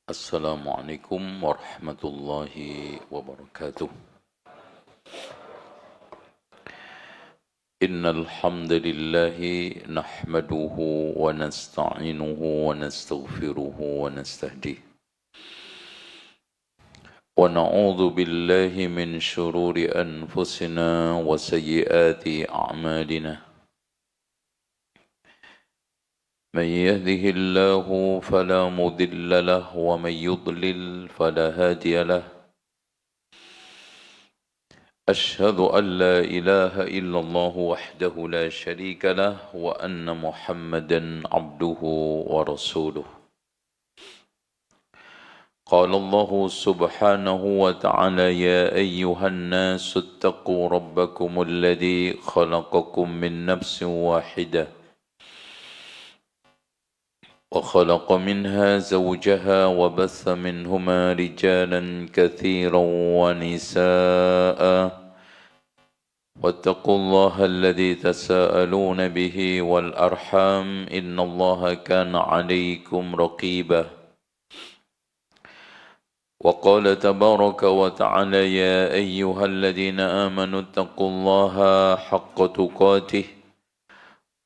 Assalamualaikum warahmatullahi wabarakatuh. Innal hamdalillahi nahmaduhu wa nasta'inuhu wa nastaghfiruhu wa nastahdiih. Wa na'udzu billahi min shururi anfusina wa sayyiati a'malina. من يهده الله فلا مضل له ومن يضلل فلا هادي له أشهد أن لا إله إلا الله وحده لا شريك له وأن محمدا عبده ورسوله قال الله سبحانه وتعالى يا أيها الناس اتقوا ربكم الذي خلقكم من نفس واحدة وخلق منها زوجها وبث منهما رجالا كثيرا ونساء واتقوا الله الذي تساءلون به والأرحام إن الله كان عليكم رقيبا وقال تبارك وتعالى يا أيها الذين آمنوا اتقوا الله حق تقاته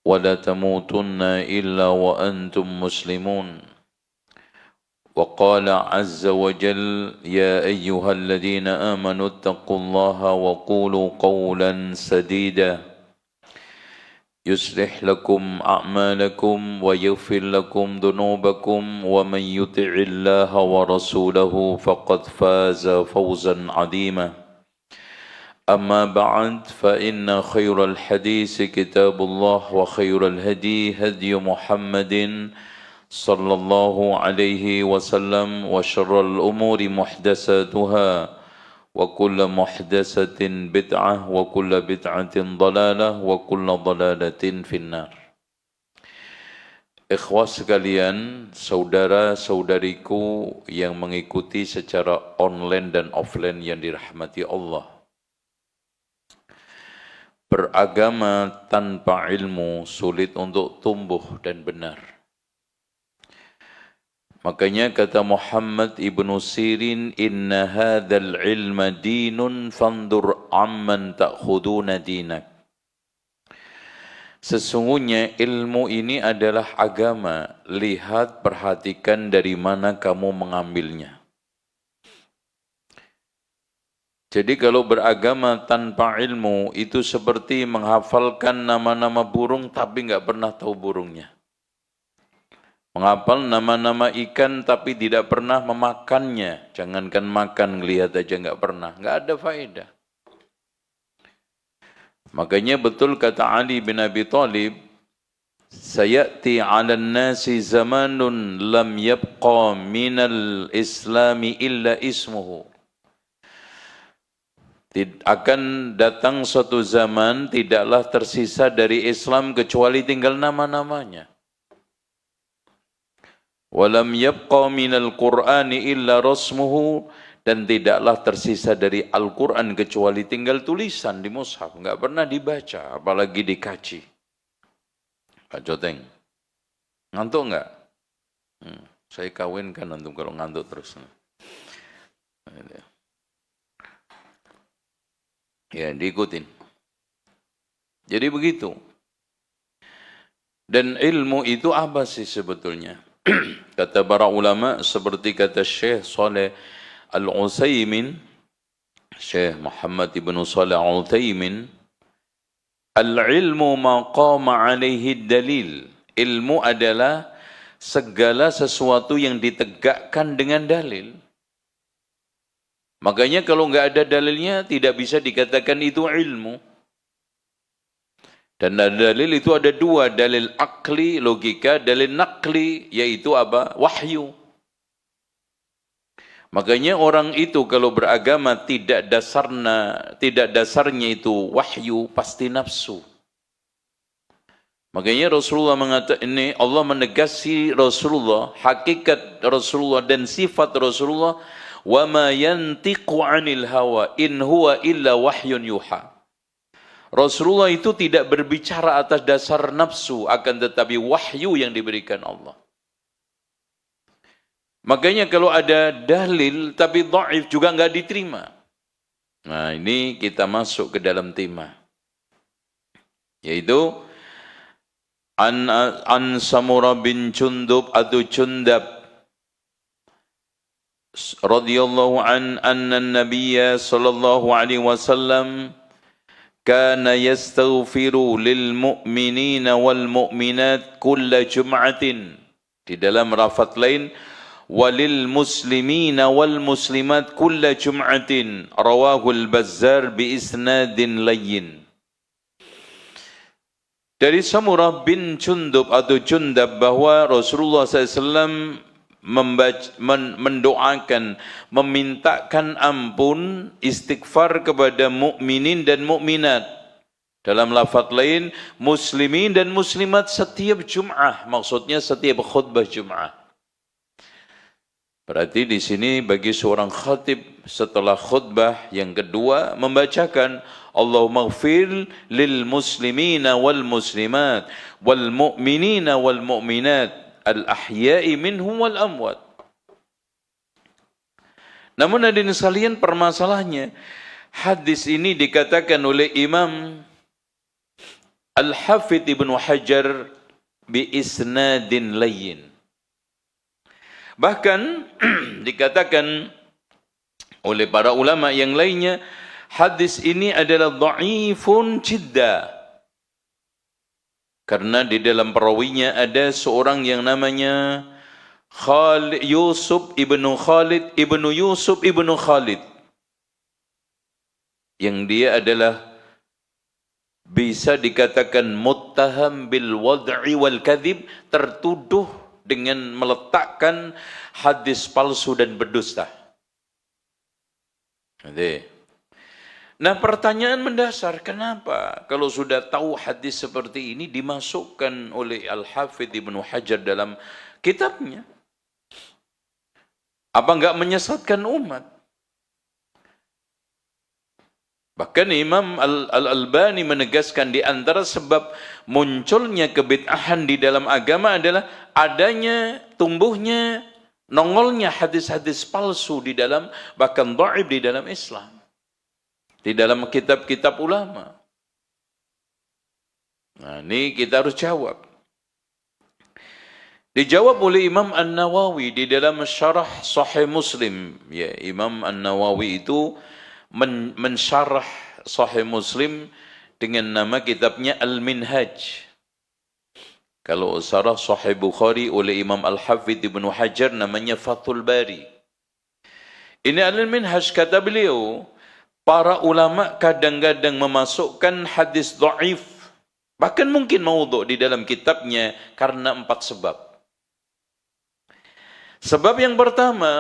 ولا تموتن إلا وأنتم مسلمون وقال عز وجل يا أيها الذين آمنوا اتقوا الله وقولوا قولا سديدا يصلح لكم أعمالكم ويغفر لكم ذنوبكم ومن يطع الله ورسوله فقد فاز فوزا عظيما أما بعد فإن خير الحديث كتاب الله وخير الهدي هدي محمد صلى الله عليه وسلم وشر الأمور محدثاتها وكل محدثة بدعة وكل بدعة ضلالة وكل ضلالة في النار. Ikhwah sekalian, saudara-saudariku yang mengikuti secara online dan offline yang dirahmati Allah. Beragama tanpa ilmu sulit untuk tumbuh dan benar. Makanya kata Muhammad ibnu Sirin, inna hadzal ilma dinun fandur amman ta'khuduna dinak. Sesungguhnya ilmu ini adalah agama, lihat perhatikan dari mana kamu mengambilnya. Jadi kalau beragama tanpa ilmu itu seperti menghafalkan nama-nama burung tapi nggak pernah tahu burungnya. Menghafal nama-nama ikan tapi tidak pernah memakannya. Jangankan makan, ngelihat aja nggak pernah. Nggak ada faedah. Makanya betul kata Ali bin Abi Thalib, sayati 'alan nasi zamanun lam yabqa minal islami illa ismuhu. Akan datang suatu zaman tidaklah tersisa dari Islam kecuali tinggal nama-namanya. Walam yabqa minal Qur'ani illa rasmuhu, dan tidaklah tersisa dari Al-Quran kecuali tinggal tulisan di mushaf, enggak pernah dibaca apalagi dikaji. Pak Joteng, ngantuk enggak? Saya kawinkan antum kalau ngantuk terus. Ya, diikutin. Jadi begitu. Dan ilmu itu apa sih sebetulnya? Kata para ulama seperti kata Syekh Saleh Al-Utsaimin, Syekh Muhammad ibn Saleh Al-Utsaimin, al-ilmu ma qama alaihi dalil. Ilmu adalah segala sesuatu yang ditegakkan dengan dalil. Makanya kalau nggak ada dalilnya tidak bisa dikatakan itu ilmu. Dan dalil itu ada dua, dalil akli, logika, dalil nakli, yaitu apa? Wahyu. Makanya orang itu kalau beragama tidak dasarnya itu wahyu, pasti nafsu. Makanya Rasulullah mengatakan ini, Allah menegasi Rasulullah, hakikat Rasulullah dan sifat Rasulullah, wa ma yantiqu 'anil hawa in huwa illa wahyun yuha. Rasulullah itu tidak berbicara atas dasar nafsu, akan tetapi wahyu yang diberikan Allah. Makanya kalau ada dalil tapi dhaif juga enggak diterima. Nah, ini kita masuk ke dalam tema. Yaitu an Samurah bin Jundub atau Jundab radhiyallahu anna an-nabiy sallallahu alaihi wasallam kana yastaghfiru lil mu'minina wal mu'minat kulla jum'atin. Di dalam lafaz lain walil muslimina wal muslimat kulla jum'atin, rawahu al-Bazzar bi isnadin layyin. Dari Samurah bin Jundub atau Jundab bahwa Rasulullah SAW mendoakan, memintakan ampun, istighfar kepada mukminin dan mukminat. Dalam lafaz lain, muslimin dan muslimat setiap Jum'ah, maksudnya setiap khutbah Jum'ah. Berarti di sini bagi seorang khatib setelah khutbah yang kedua membacakan Allahumma ighfir lil muslimina wal muslimat wal mu'minina wal mu'minat al ahya'i minhum wal amwat. Namun hadirin sekalian, permasalahannya hadis ini dikatakan oleh Imam Al-Hafidh Ibnu Hajar bi isnadin layyin. Bahkan dikatakan oleh para ulama yang lainnya, hadis ini adalah dha'ifun jidda. Karena di dalam perawinya ada seorang yang namanya Yusuf ibnu Khalid ibnu Yusuf ibnu Khalid. Yang dia adalah bisa dikatakan muttaham bil wad'i wal kadhib, tertuduh dengan meletakkan hadis palsu dan berdusta. Nah, pertanyaan mendasar, kenapa kalau sudah tahu hadis seperti ini dimasukkan oleh Al-Hafidh Ibnu Hajar dalam kitabnya? Apa enggak menyesatkan umat? Bahkan Imam Al-Albani menegaskan di antara sebab munculnya kebid'ahan di dalam agama adalah adanya, tumbuhnya, nongolnya hadis-hadis palsu di dalam, bahkan dhaif di dalam Islam. Di dalam kitab-kitab ulama. Nah, ini kita harus jawab. Dijawab oleh Imam An-Nawawi di dalam syarah Sahih Muslim. Ya, Imam An-Nawawi itu mensyarah Sahih Muslim dengan nama kitabnya Al-Minhaj. Kalau syarah Sahih Bukhari oleh Imam Al-Hafidh Ibnu Hajar namanya Fathul Bari. Ini Al-Minhaj, kata beliau, para ulama kadang-kadang memasukkan hadis dhaif, bahkan mungkin maudhu' di dalam kitabnya karena 4 sebab. Sebab yang pertama,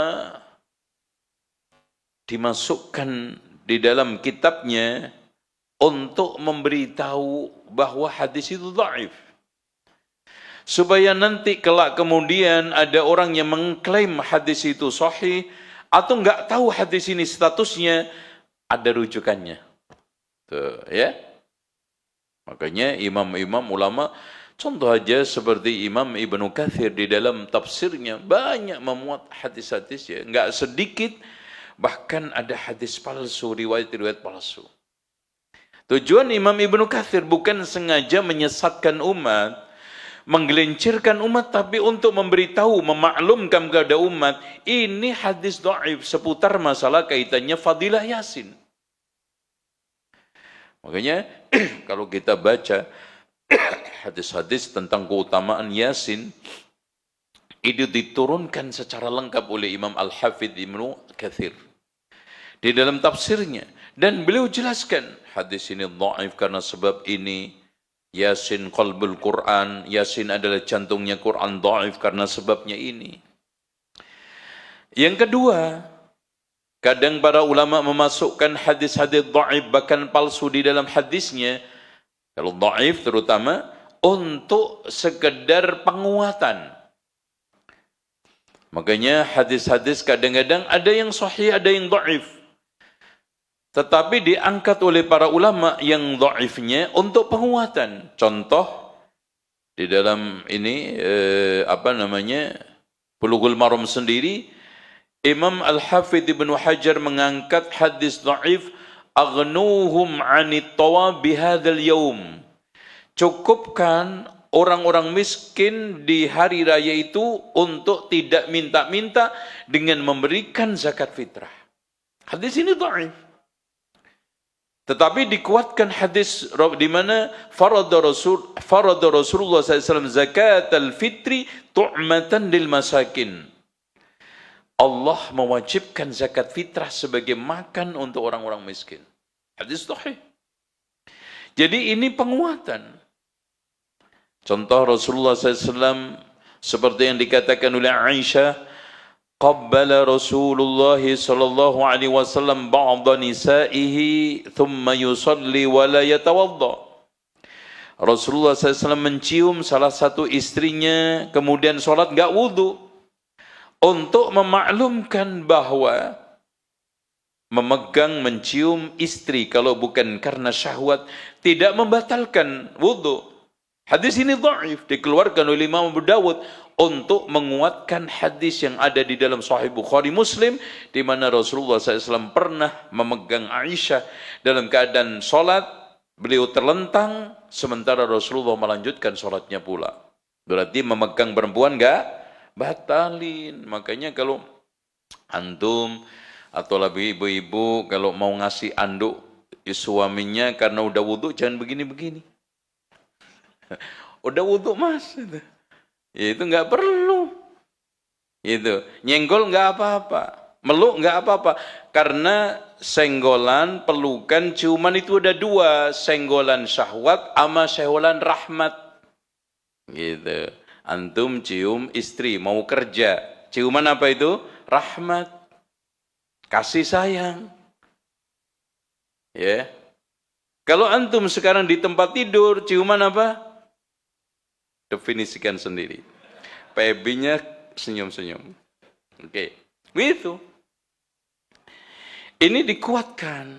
dimasukkan di dalam kitabnya untuk memberitahu bahwa hadis itu dhaif. Supaya nanti kelak kemudian ada orang yang mengklaim hadis itu sahih atau enggak tahu hadis ini statusnya, ada rujukannya. Tuh, ya. Makanya imam-imam ulama, contoh aja seperti Imam Ibnu Katsir di dalam tafsirnya banyak memuat hadis-hadis, ya, enggak sedikit, bahkan ada hadis palsu, riwayat-riwayat palsu. Tujuan Imam Ibnu Katsir bukan sengaja menyesatkan umat, menggelincirkan umat, tapi untuk memberitahu, memaklumkan kepada umat, ini hadis dhaif seputar masalah kaitannya fadilah Yasin. Makanya kalau kita baca hadis-hadis tentang keutamaan Yasin, itu diturunkan secara lengkap oleh Imam Al-Hafidh Ibnu Katsir di dalam tafsirnya, dan beliau jelaskan hadis ini dhaif karena sebab ini. Yasin qalbul Quran, Yasin adalah jantungnya Quran, dhaif karena sebabnya ini. Yang kedua, kadang para ulama memasukkan hadis-hadis dhaif bahkan palsu di dalam hadisnya, kalau dhaif terutama, untuk sekedar penguatan. Makanya hadis-hadis kadang-kadang ada yang sahih, ada yang dhaif. Tetapi diangkat oleh para ulama yang dhaifnya untuk penguatan. Contoh di dalam ini Bulughul Maram sendiri, Imam Al-Hafidh Ibnu Hajar mengangkat hadis dhaif, aghnuhum 'anit tawab bihadzal yaum. Cukupkan orang-orang miskin di hari raya itu untuk tidak minta-minta dengan memberikan zakat fitrah. Hadis ini dhaif. Tetapi dikuatkan hadis di mana farada Rasulullah SAW zakat al-fitri tu'matan lil masakin. Allah mewajibkan zakat fitrah sebagai makan untuk orang-orang miskin. Hadis sahih. Jadi ini penguatan. Contoh Rasulullah SAW seperti yang dikatakan oleh Aisyah, qabbala Rasulullah sallallahu alaihi wasallam ba'dha nisa'ihi thumma yusalli wa la yatawadda. Rasulullah SAW mencium salah satu istrinya kemudian sholat enggak wudu, untuk memaklumkan bahwa memegang, mencium istri kalau bukan karena syahwat tidak membatalkan wudu. Hadis ini dhaif, dikeluarkan oleh Imam Abu Dawud untuk menguatkan hadis yang ada di dalam Sahih Bukhari Muslim, di mana Rasulullah SAW pernah memegang Aisyah dalam keadaan sholat, beliau terlentang, sementara Rasulullah melanjutkan sholatnya pula. Berarti memegang perempuan enggak batalin. Makanya kalau antum atau lebih ibu-ibu kalau mau ngasih anduk suaminya karena udah wudhu, jangan begini-begini. Udah wudhu mas, itu nggak perlu. Itu nyenggol nggak apa-apa, meluk nggak apa-apa, karena senggolan, pelukan, ciuman itu ada dua, senggolan syahwat sama senggolan rahmat. Gitu. Antum cium istri mau kerja, ciuman apa itu? Rahmat, kasih sayang. Ya. Kalau antum sekarang di tempat tidur, ciuman apa? Definisikan sendiri. PB-nya senyum-senyum. Oke. Begitu. Ini dikuatkan.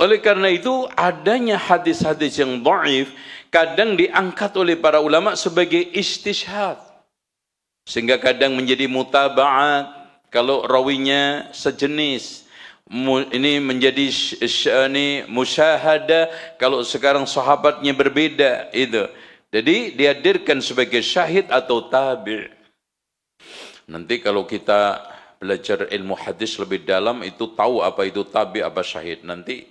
Oleh karena itu adanya hadis-hadis yang dhaif kadang diangkat oleh para ulama sebagai istishhad. Sehingga kadang menjadi mutaba'at kalau rawinya sejenis. Ini menjadi musyahada kalau sekarang sahabatnya berbeda, itu. Jadi dihadirkan sebagai syahid atau tabi'. Nanti kalau kita belajar ilmu hadis lebih dalam itu tahu apa itu tabi', apa syahid. Nanti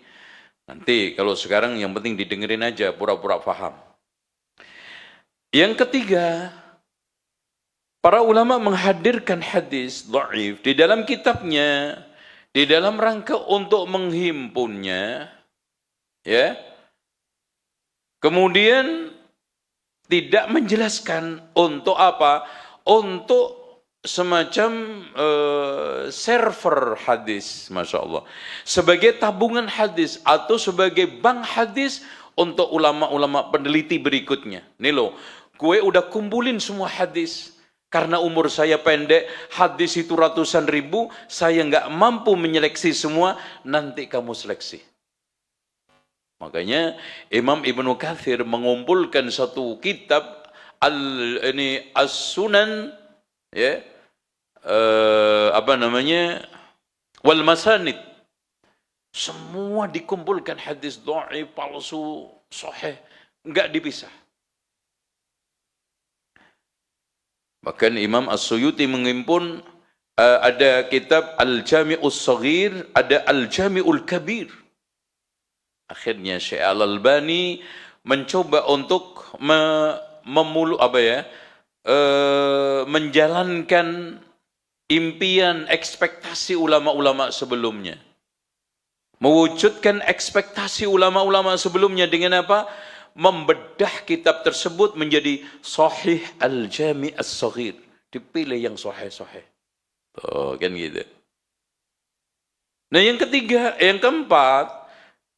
kalau sekarang yang penting didengerin aja, pura-pura paham. Yang ketiga, para ulama menghadirkan hadis dhaif di dalam kitabnya, di dalam rangka untuk menghimpunnya, ya. Kemudian tidak menjelaskan untuk apa? Untuk semacam server hadis, Masya Allah. Sebagai tabungan hadis atau sebagai bank hadis untuk ulama-ulama peneliti berikutnya. Nih loh, gue udah kumpulin semua hadis. Karena umur saya pendek, hadis itu ratusan ribu, saya nggak mampu menyeleksi semua, nanti kamu seleksi. Makanya Imam Ibnu Katsir mengumpulkan satu kitab As-Sunan, ya, wal Masanid. Semua dikumpulkan hadis dhaif, palsu, sahih, enggak dipisah. Bahkan Imam As-Suyuti mengimpun ada kitab Al-Jami'us Shaghir, ada Al-Jami'ul Kabir. Akhirnya Syekh Al-Albani mencoba untuk menjalankan impian, ekspektasi ulama-ulama sebelumnya. Mewujudkan ekspektasi ulama-ulama sebelumnya dengan apa? Membedah kitab tersebut menjadi Sahih Al-Jami' As-Shaghir. Dipilih yang sahih-sahih. Oh, kan gitu. Nah, yang keempat,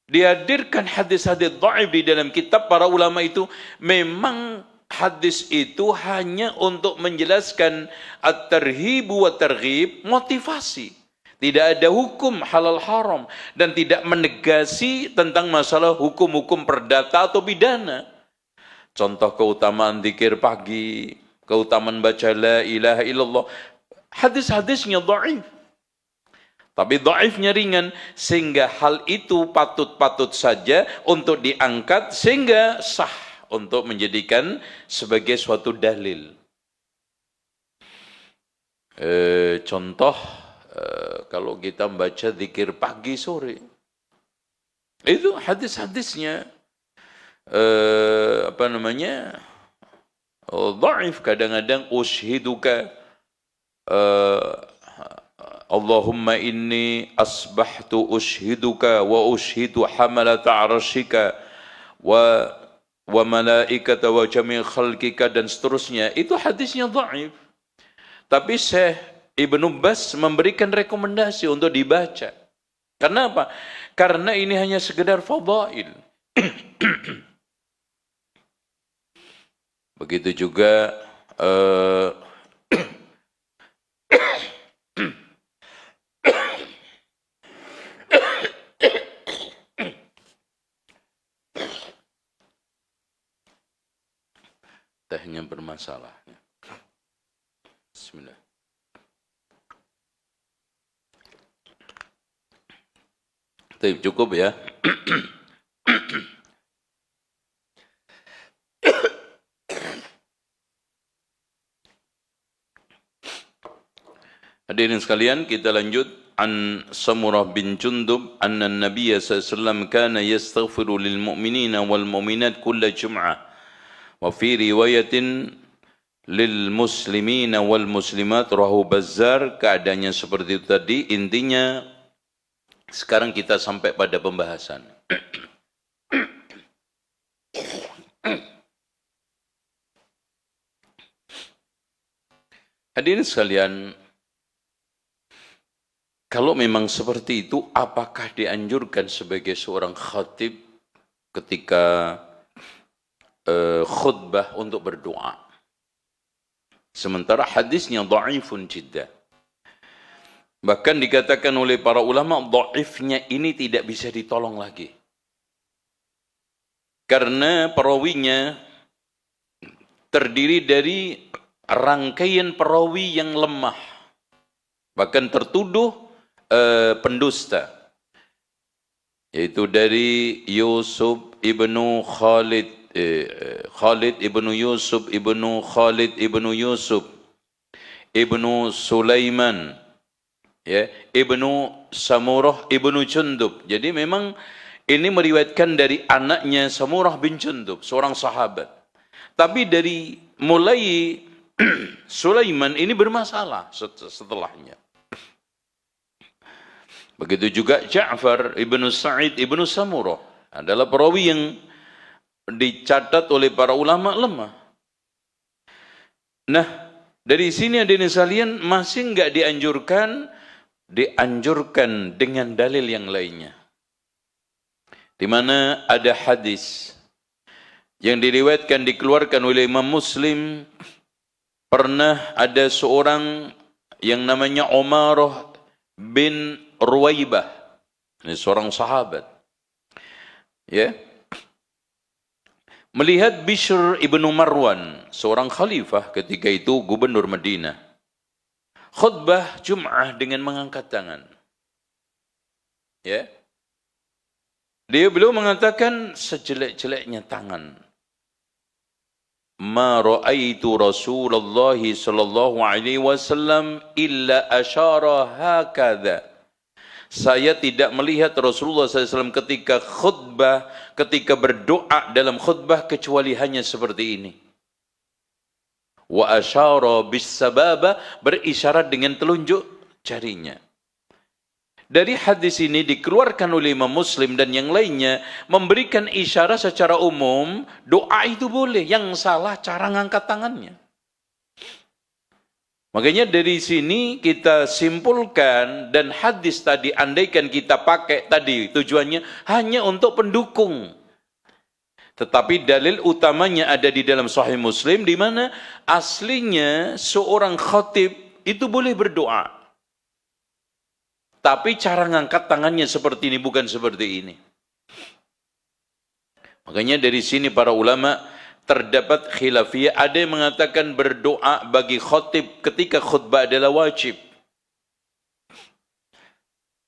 dihadirkan hadis-hadis dhaif di dalam kitab para ulama itu. Memang hadis itu hanya untuk menjelaskan at-tarhib wa targhib, motivasi. Tidak ada hukum halal haram dan tidak menegasi tentang masalah hukum-hukum perdata atau pidana. Contoh keutamaan zikir pagi, keutamaan baca la ilaha illallah. Hadis-hadisnya dhaif. Tapi dhaifnya ringan, sehingga hal itu patut-patut saja untuk diangkat, sehingga sah untuk menjadikan sebagai suatu dalil. Contoh, kalau kita membaca zikir pagi sore, itu hadis-hadisnya dhaif. Kadang-kadang ushiduka Allahumma inni asbahtu ushiduka wa ushidu hamalata arshika wa malaikata wa jami' khalqika, dan seterusnya. Itu hadisnya dhaif. Tapi Syekh Ibnu Baz memberikan rekomendasi untuk dibaca. Karena apa? Karena ini hanya sekedar fadail. Begitu juga tehnya bermasalah. Bismillah. Cukup ya. Hadirin sekalian, kita lanjut. An Samurah bin Jundub anna Nabiya sallallahu alaihi wasallam kana yastaghfiru lil mu'minina wal mu'minat kulla jum'ah. Wa fi riwayatin lil muslimina wal muslimat, rawahu Bazzar. Keadaannya seperti itu tadi. Intinya sekarang kita sampai pada pembahasan. Hadirin sekalian, kalau memang seperti itu, apakah dianjurkan sebagai seorang khatib ketika khutbah untuk berdoa? Sementara hadisnya dhaifun jiddah. Bahkan dikatakan oleh para ulama, dhaifnya ini tidak bisa ditolong lagi. Karena perawinya terdiri dari rangkaian perawi yang lemah. Bahkan tertuduh pendusta. Yaitu dari Yusuf ibnu Khalid, Khalid ibnu Yusuf ibnu Khalid ibnu Yusuf ibnu Sulaiman, ya, ibnu Samurah ibnu Jundub. Jadi memang ini meriwayatkan dari anaknya Samurah bin Jundub, seorang sahabat. Tapi dari mulai Sulaiman ini bermasalah setelahnya. Begitu juga Ja'far ibnu Sa'id ibnu Samurah adalah perawi yang dicatat oleh para ulama lemah. Nah, dari sini hadirin sekalian, masih enggak dianjurkan? Dianjurkan dengan dalil yang lainnya. Di mana ada hadis yang diriwayatkan dikeluarkan oleh Imam Muslim, pernah ada seorang yang namanya Umarah bin Ruwaibah, ini seorang sahabat, ya, melihat Bishr ibnu Marwan, seorang khalifah ketika itu gubernur Madinah, khutbah Jum'ah dengan mengangkat tangan. Ya. Beliau mengatakan sejelek-jeleknya tangan. Ma ra'aitu Rasulullah sallallahu alaihi wasallam illa asyara hakadha. Saya tidak melihat Rasulullah SAW ketika khutbah, ketika berdoa dalam khutbah, kecuali hanya seperti ini. Wa asyara bis sababa, berisyarat dengan telunjuk jarinya. Dari hadis ini dikeluarkan oleh Imam Muslim dan yang lainnya, memberikan isyarat secara umum, doa itu boleh, yang salah cara ngangkat tangannya. Makanya dari sini kita simpulkan, dan hadis tadi andaikan kita pakai tadi tujuannya hanya untuk pendukung. Tetapi dalil utamanya ada di dalam Sahih Muslim, di mana aslinya seorang khatib itu boleh berdoa. Tapi cara ngangkat tangannya seperti ini, bukan seperti ini. Makanya dari sini para ulama terdapat khilafiyah. Ada yang mengatakan berdoa bagi khatib ketika khutbah adalah wajib.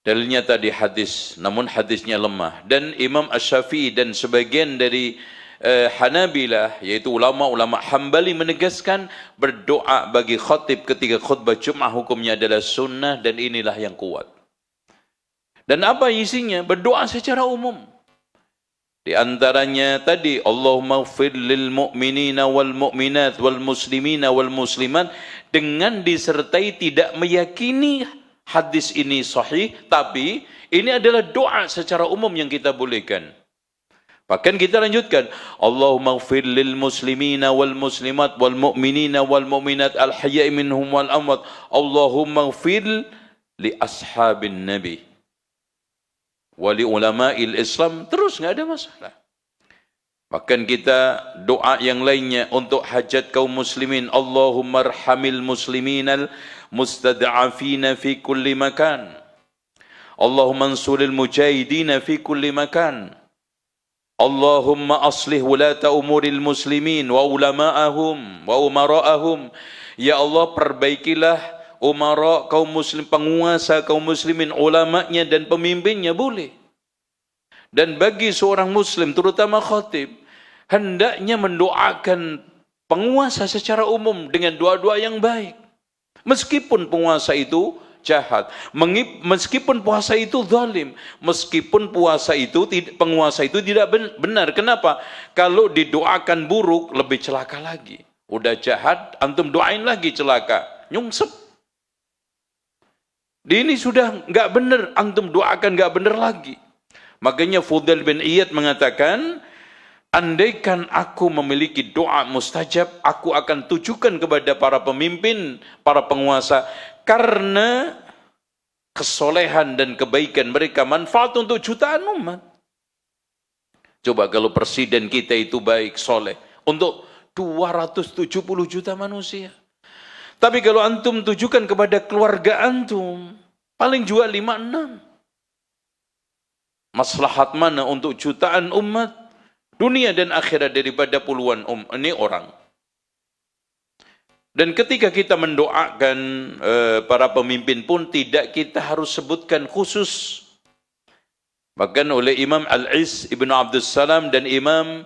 Dalilnya tadi hadis, namun hadisnya lemah. Dan Imam Asy-Syafi'i dan sebagian dari Hanabilah, yaitu ulama-ulama Hambali, menegaskan berdoa bagi khatib ketika khutbah Jumat hukumnya adalah sunnah, dan inilah yang kuat. Dan apa isinya? Berdoa secara umum. Di antaranya tadi, Allahumma ighfir lil mu'minina wal mu'minat wal muslimina wal muslimat, dengan disertai tidak meyakini hadis ini sahih, tapi ini adalah doa secara umum yang kita bolehkan. Bahkan kita lanjutkan, Allahumma ighfir lil muslimina wal muslimat wal mu'minina wal mu'minat al hayya'i minhum wal amwat, Allahumma ighfir li ashabin nabi wa li ulama'il Islam. Terus enggak ada masalah. Bahkan kita doa yang lainnya untuk hajat kaum muslimin, Allahumma arhamil musliminal mustad'afina fi kulli makan, Allahumma ansuril mujahidina fi kulli makan, Allahumma aslih wulata umuril muslimin wa ulama'ahum wa umara'ahum. Ya Allah, perbaikilah umara kaum muslim, penguasa kaum muslimin, ulamanya dan pemimpinnya, boleh. Dan bagi seorang muslim, terutama khatib, hendaknya mendoakan penguasa secara umum dengan doa-doa yang baik. Meskipun penguasa itu jahat, meskipun puasa itu zalim, meskipun penguasa itu tidak benar. Kenapa? Kalau didoakan buruk lebih celaka lagi. Udah jahat, antum doain lagi celaka, nyungsep. Ini sudah nggak benar, antum doakan nggak benar lagi. Makanya Fudail bin Iyad mengatakan, andaikan aku memiliki doa mustajab, aku akan tujukan kepada para pemimpin, para penguasa, karena kesolehan dan kebaikan mereka manfaat untuk jutaan umat. Coba kalau presiden kita itu baik, soleh, untuk 270 juta manusia. Tapi kalau antum tujukan kepada keluarga antum, paling juga 5-6. Maslahat mana untuk jutaan umat, dunia dan akhirat, daripada puluhan ini orang. Dan ketika kita mendoakan para pemimpin pun tidak kita harus sebutkan khusus. Bahkan oleh Imam Al-Is Ibn Abdus Salam dan Imam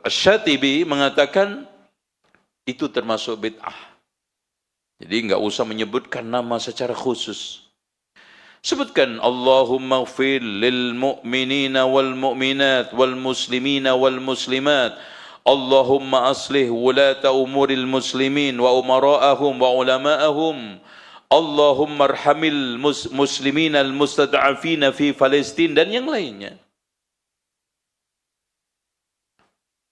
Asy-Syatibi mengatakan itu termasuk bid'ah. Jadi enggak usah menyebutkan nama secara khusus. Sebutkan Allahumma ighfir lil mu'minina wal mu'minat wal muslimina wal muslimat, Allahumma aslih wulata umuril muslimin wa umara'ahum wa ulama'ahum, Allahumma arhamil muslimin al mustad'afina fi Palestin, dan yang lainnya.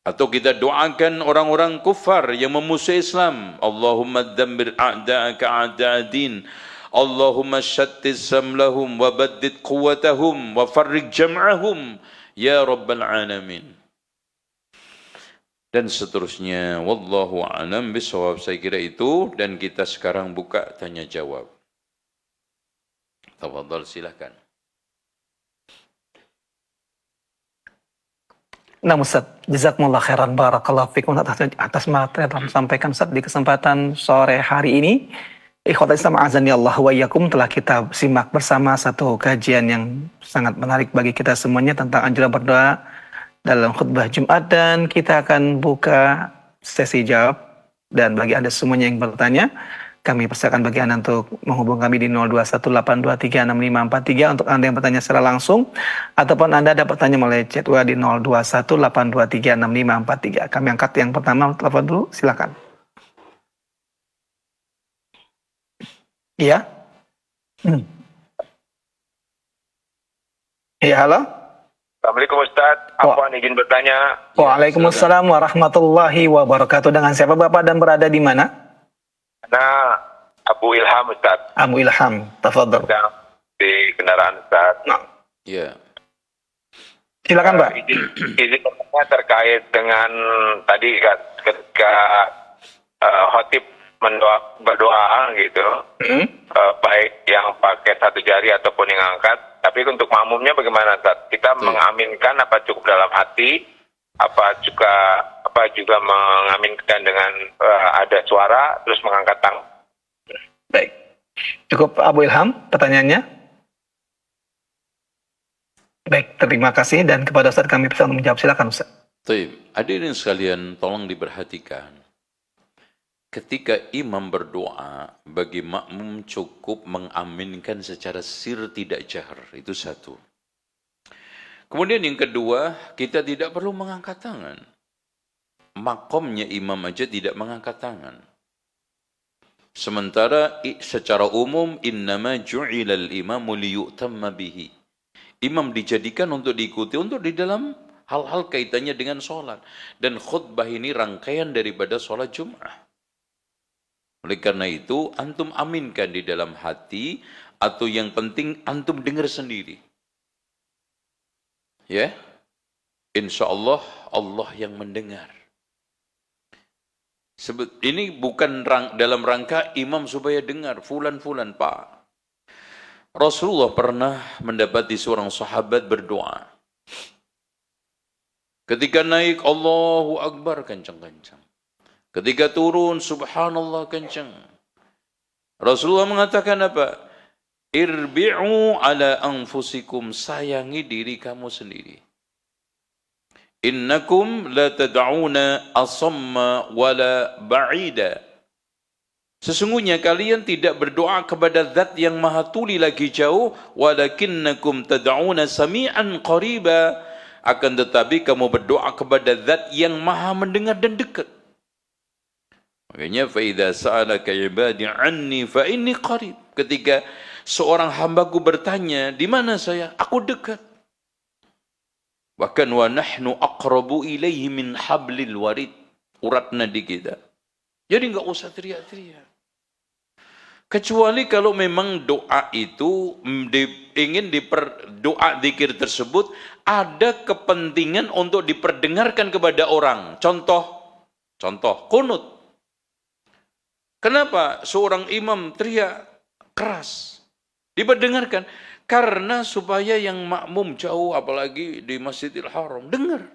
Atau kita doakan orang-orang kufar yang memusuhi Islam, Allahumma dammir a'da'aka a'da'adin, Allahumma shattis samlahum wa baddid quwwatahum wa farrig jam'ahum ya rabbal alamin. Dan seterusnya. Wallahu a'lam bishawab. Saya kira itu, dan kita sekarang buka tanya jawab. Tafadhal, silakan. Nah Ustaz, jazakumullah khairan, barakallahu fikum atas materi yang disampaikan Ustaz di kesempatan sore hari ini. Ikhwatal Islam azani Allah wa iyyakum, telah kita simak bersama satu kajian yang sangat menarik bagi kita semuanya tentang anjuran berdoa dalam khutbah Jumat, dan kita akan buka sesi jawab. Dan bagi Anda semuanya yang bertanya, kami persilakan bagi Anda untuk menghubungi kami di 0218236543 untuk Anda yang bertanya secara langsung, ataupun Anda dapat tanya melalui chat WA di 0218236543. Kami angkat yang pertama, telepon dulu, silakan. Iya. Iya, halo. Assalamualaikum Ustaz, Afwan izin bertanya. Waalaikumsalam warahmatullahi wabarakatuh. Dengan siapa Bapak dan berada di mana? Nah, Abu Ilham Ustaz. Abu Ilham, tafadhol. Sedang di kendaraan Ustaz. Nah. Ya. Silakan Pak. Izin bertanya terkait dengan tadi ketika khotib berdoa gitu, baik yang pakai satu jari ataupun yang angkat, Tapi untuk makmumnya bagaimana, Ustaz? Kita mengaminkan apa cukup dalam hati, apa juga mengaminkan dengan ada suara terus mengangkat tangan. Baik. Cukup Abu Ilham pertanyaannya? Baik, terima kasih dan kepada Ustaz kami bisa menjawab. Silakan Ustaz. Baik, hadirin sekalian, tolong diperhatikan. Ketika imam berdoa, bagi makmum cukup mengaminkan secara sir, tidak jahar. Itu satu. Kemudian yang kedua, kita tidak perlu mengangkat tangan. Makomnya imam aja tidak mengangkat tangan. Sementara secara umum, innama ju'ilal imamu liyu'tamma bihi. Imam dijadikan untuk diikuti, untuk di dalam hal-hal kaitannya dengan sholat. Dan khutbah ini rangkaian daripada sholat Jum'ah. Oleh karena itu, antum aminkan di dalam hati, atau yang penting antum dengar sendiri. Ya, insya Allah, Allah yang mendengar. Ini bukan dalam rangka imam supaya dengar, fulan-fulan, Pak. Rasulullah pernah mendapati seorang sahabat berdoa. Ketika naik, Allahu Akbar, kencang-kencang. Ketika turun, subhanallah, kencang. Rasulullah mengatakan apa? Irbi'u ala anfusikum, sayangi diri kamu sendiri. Innakum la tad'una asamma wala ba'ida. Sesungguhnya kalian tidak berdoa kepada zat yang maha tuli lagi jauh, walakinnakum tad'una sami'an qariba. Akan tetapi kamu berdoa kepada zat yang maha mendengar dan dekat. Makanya fa idza sa'alaka 'ibadi 'anni fa inni qarib. Ketika seorang hambaku bertanya, di mana saya? Aku dekat. Bahkan wa nahnu aqrabu ilaihi min hablil warid. Urat nadi kita. Jadi enggak usah teriak-teriak. Kecuali kalau memang doa itu ingin doa zikir tersebut ada kepentingan untuk diperdengarkan kepada orang. Contoh kunut. Kenapa seorang imam teriak keras? Diperdengarkan. Karena supaya yang makmum jauh, apalagi di Masjidil Haram, dengar.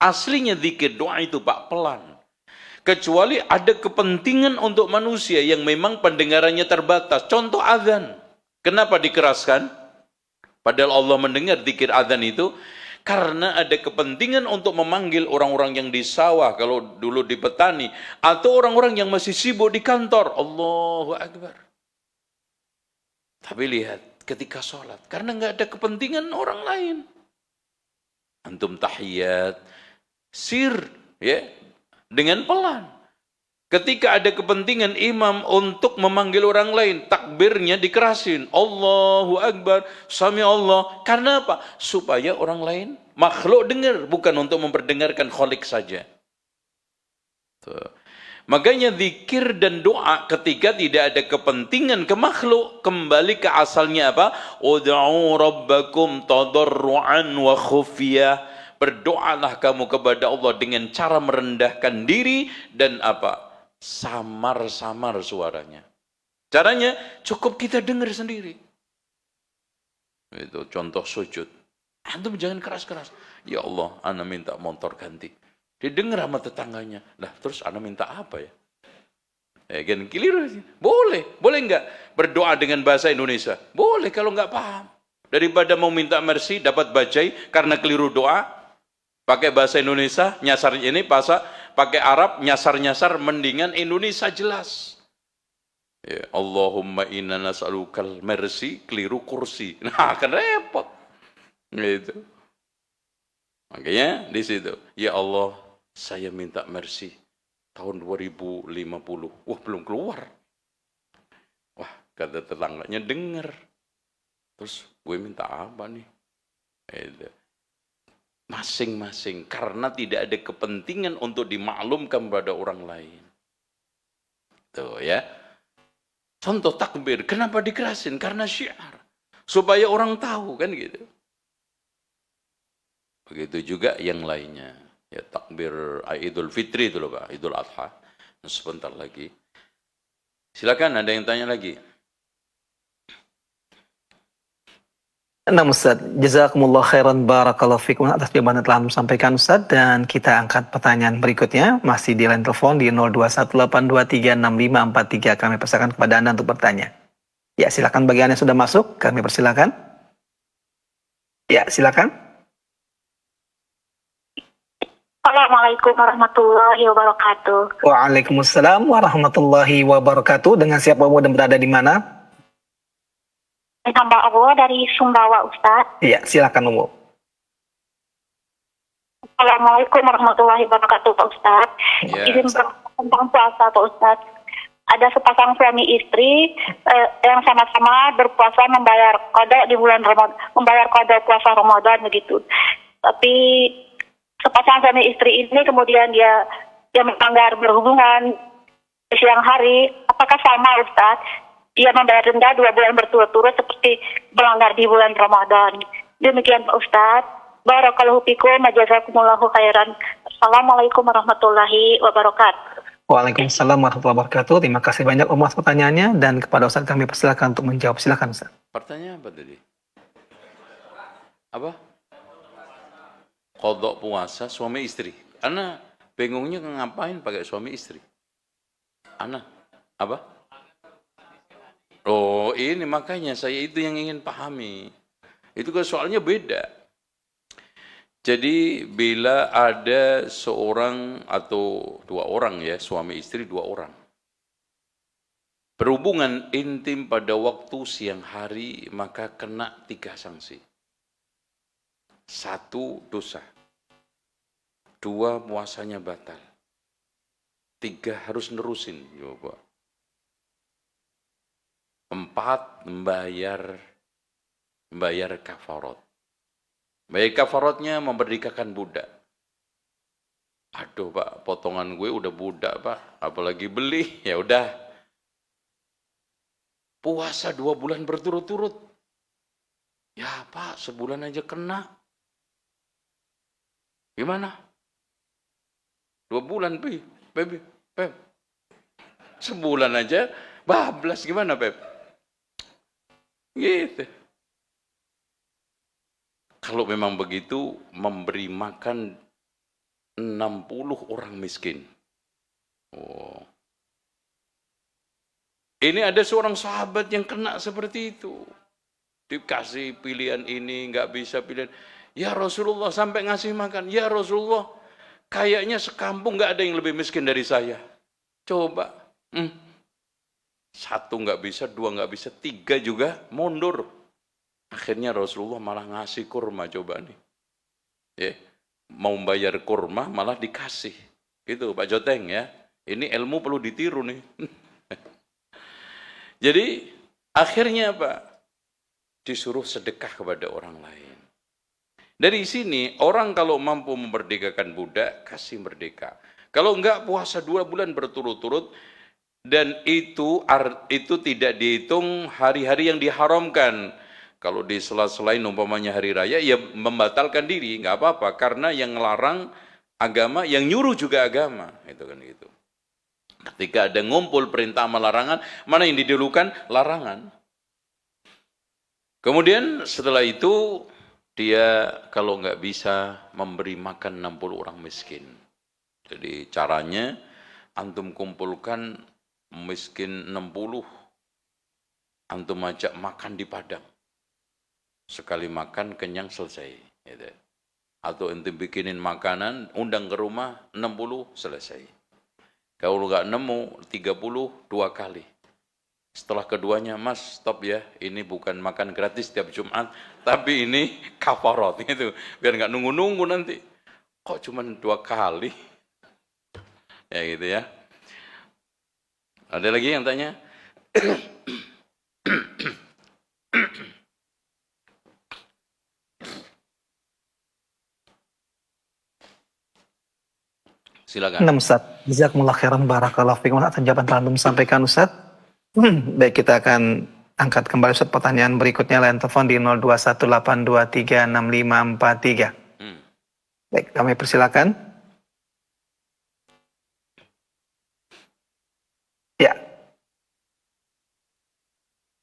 Aslinya zikir doa itu Pak, pelan. Kecuali ada kepentingan untuk manusia yang memang pendengarannya terbatas. Contoh azan. Kenapa dikeraskan? Padahal Allah mendengar zikir azan itu. Karena ada kepentingan untuk memanggil orang-orang yang di sawah, kalau dulu di petani, atau orang-orang yang masih sibuk di kantor. Allahu Akbar. Tapi lihat, ketika sholat, karena nggak ada kepentingan orang lain. Antum tahiyat, sir, ya, dengan pelan. Ketika ada kepentingan imam untuk memanggil orang lain, takbirnya dikerasin. Allahu Akbar, Sami Allah. Karena apa? Supaya orang lain, makhluk dengar, bukan untuk memperdengarkan kholik saja. Tuh. Makanya zikir dan doa ketika tidak ada kepentingan ke makhluk, kembali ke asalnya apa? Ud'u rabbakum tadarru'an wa khufiyah. Berdoalah kamu kepada Allah dengan cara merendahkan diri dan apa? Samar-samar suaranya. Caranya cukup kita dengar sendiri. Itu contoh sujud. Antum jangan keras-keras. Ya Allah, ana minta motor ganti. Didengar sama tetangganya. Lah, terus ana minta apa ya? Kan keliru. Boleh enggak berdoa dengan bahasa Indonesia? Boleh kalau enggak paham. Daripada mau minta mercy dapat bajai karena keliru doa, pakai bahasa Indonesia, nyasar ini pakai Arab, nyasar-nyasar, mendingan Indonesia jelas. Ya, Allahumma inna nas'alukal mercy, keliru kursi. Nah, akan repot. Gitu. Makanya di situ, ya Allah, saya minta mercy tahun 2050. Wah, belum keluar. Wah, kata tetangganya dengar. Terus gue minta apa nih? Gitu. Masing-masing, karena tidak ada kepentingan untuk dimaklumkan pada orang lain. Tuh ya. Contoh takbir, kenapa dikerasin? Karena syiar. Supaya orang tahu, kan gitu. Begitu juga yang lainnya. Ya, takbir Idul Fitri itu loh Pak, Idul Adha. Sebentar lagi. Silakan, ada yang tanya lagi? Nah Ustaz, jazakumullah khairan barakallahu fikum atas jawaban yang telah disampaikan Ustaz, dan kita angkat pertanyaan berikutnya masih di line telepon di 0218236543. Kami persilakan kepada Anda untuk bertanya. Ya, silakan bagi Anda yang sudah masuk, kami persilakan. Ya, silakan. Assalamualaikum warahmatullahi wabarakatuh. Waalaikumsalam warahmatullahi wabarakatuh. Dengan siapa Ibu dan berada di mana? Hamba Allah dari Sumbawa, Ustaz. Iya, silakan Ibu. Assalamualaikum warahmatullahi wabarakatuh, Pak Ustaz. Ya. Izin tentang puasa, Pak Ustaz. Ada sepasang suami istri yang sama-sama berpuasa membayar qada di bulan Ramadan, membayar qada puasa Ramadan begitu. Tapi sepasang suami istri ini kemudian dia melanggar berhubungan di siang hari. Apakah sama, Ustaz? Dia membayar denda 2 bulan berturut-turut seperti melanggar di bulan Ramadan. Demikian Pak Ustaz. Barakallahu fikum wa jazakumullahu khairan. Assalamualaikum warahmatullahi wabarakatuh. Waalaikumsalam warahmatullahi wabarakatuh. Terima kasih banyak Om atas pertanyaannya, dan kepada Ustaz kami persilakan untuk menjawab. Silakan Ustaz. Pertanyaan apa tadi? Apa? Qadha puasa suami istri. Ana bingungnya ngapain pakai suami istri? Ana apa? Oh, ini makanya saya itu yang ingin pahami. Itu kan soalnya beda. Jadi bila ada seorang atau 2 orang ya, suami istri 2 orang, berhubungan intim pada waktu siang hari, maka kena 3 sanksi. 1, dosa. 2, puasanya batal. 3, harus nerusin. Coba. 4, membayar kafarat. Bayar kafaratnya memerdekakan budak. Aduh Pak, potongan gue udah budak Pak, apalagi beli. Ya udah, puasa 2 bulan berturut-turut. Ya Pak, sebulan aja kena. Gimana? 2 bulan Pep. Sebulan aja bablas, gimana Pep? Gitu. Kalau memang begitu, memberi makan 60 orang miskin. Oh. Ini ada seorang sahabat yang kena seperti itu. Dikasih pilihan ini, nggak bisa pilihan. Ya Rasulullah, sampai ngasih makan. Ya Rasulullah, kayaknya sekampung nggak ada yang lebih miskin dari saya. Coba. 1 nggak bisa, 2 nggak bisa, 3 juga mundur. Akhirnya Rasulullah malah ngasih kurma, coba nih. Ya, mau bayar kurma malah dikasih. Gitu Pak Joteng ya. Ini ilmu perlu ditiru nih. Jadi akhirnya Pak, disuruh sedekah kepada orang lain. Dari sini orang kalau mampu memerdekakan budak, kasih merdeka. Kalau enggak, puasa 2 bulan berturut-turut. Dan itu tidak dihitung hari-hari yang diharamkan. Kalau di selain umpamanya hari raya, ya membatalkan diri, nggak apa-apa. Karena yang ngelarang agama, yang nyuruh juga agama. Itu kan gitu. Ketika ada ngumpul perintah sama larangan, mana yang didahulukan? Larangan. Kemudian setelah itu, dia kalau nggak bisa memberi makan 60 orang miskin. Jadi caranya, antum kumpulkan miskin 60, antum ajak makan di padang. Sekali makan kenyang selesai. Gitu. Atau antum bikinin makanan, undang ke rumah 60 selesai. Kalau nggak nemu 30 2 kali. Setelah keduanya, Mas stop ya, ini bukan makan gratis tiap Jumat, tapi ini kafarat gitu. Biar nggak nunggu-nunggu nanti. Kok cuma 2 kali? Ya gitu ya. Ada lagi yang tanya? Silakan. Nah Ustaz, jazakumullah khairan barakallahu fikum atas jawaban telah disampaikan Ustaz. Baik, kita akan angkat kembali Ustaz pertanyaan berikutnya, line telepon di 0218236543. Baik, kami persilakan. Ya.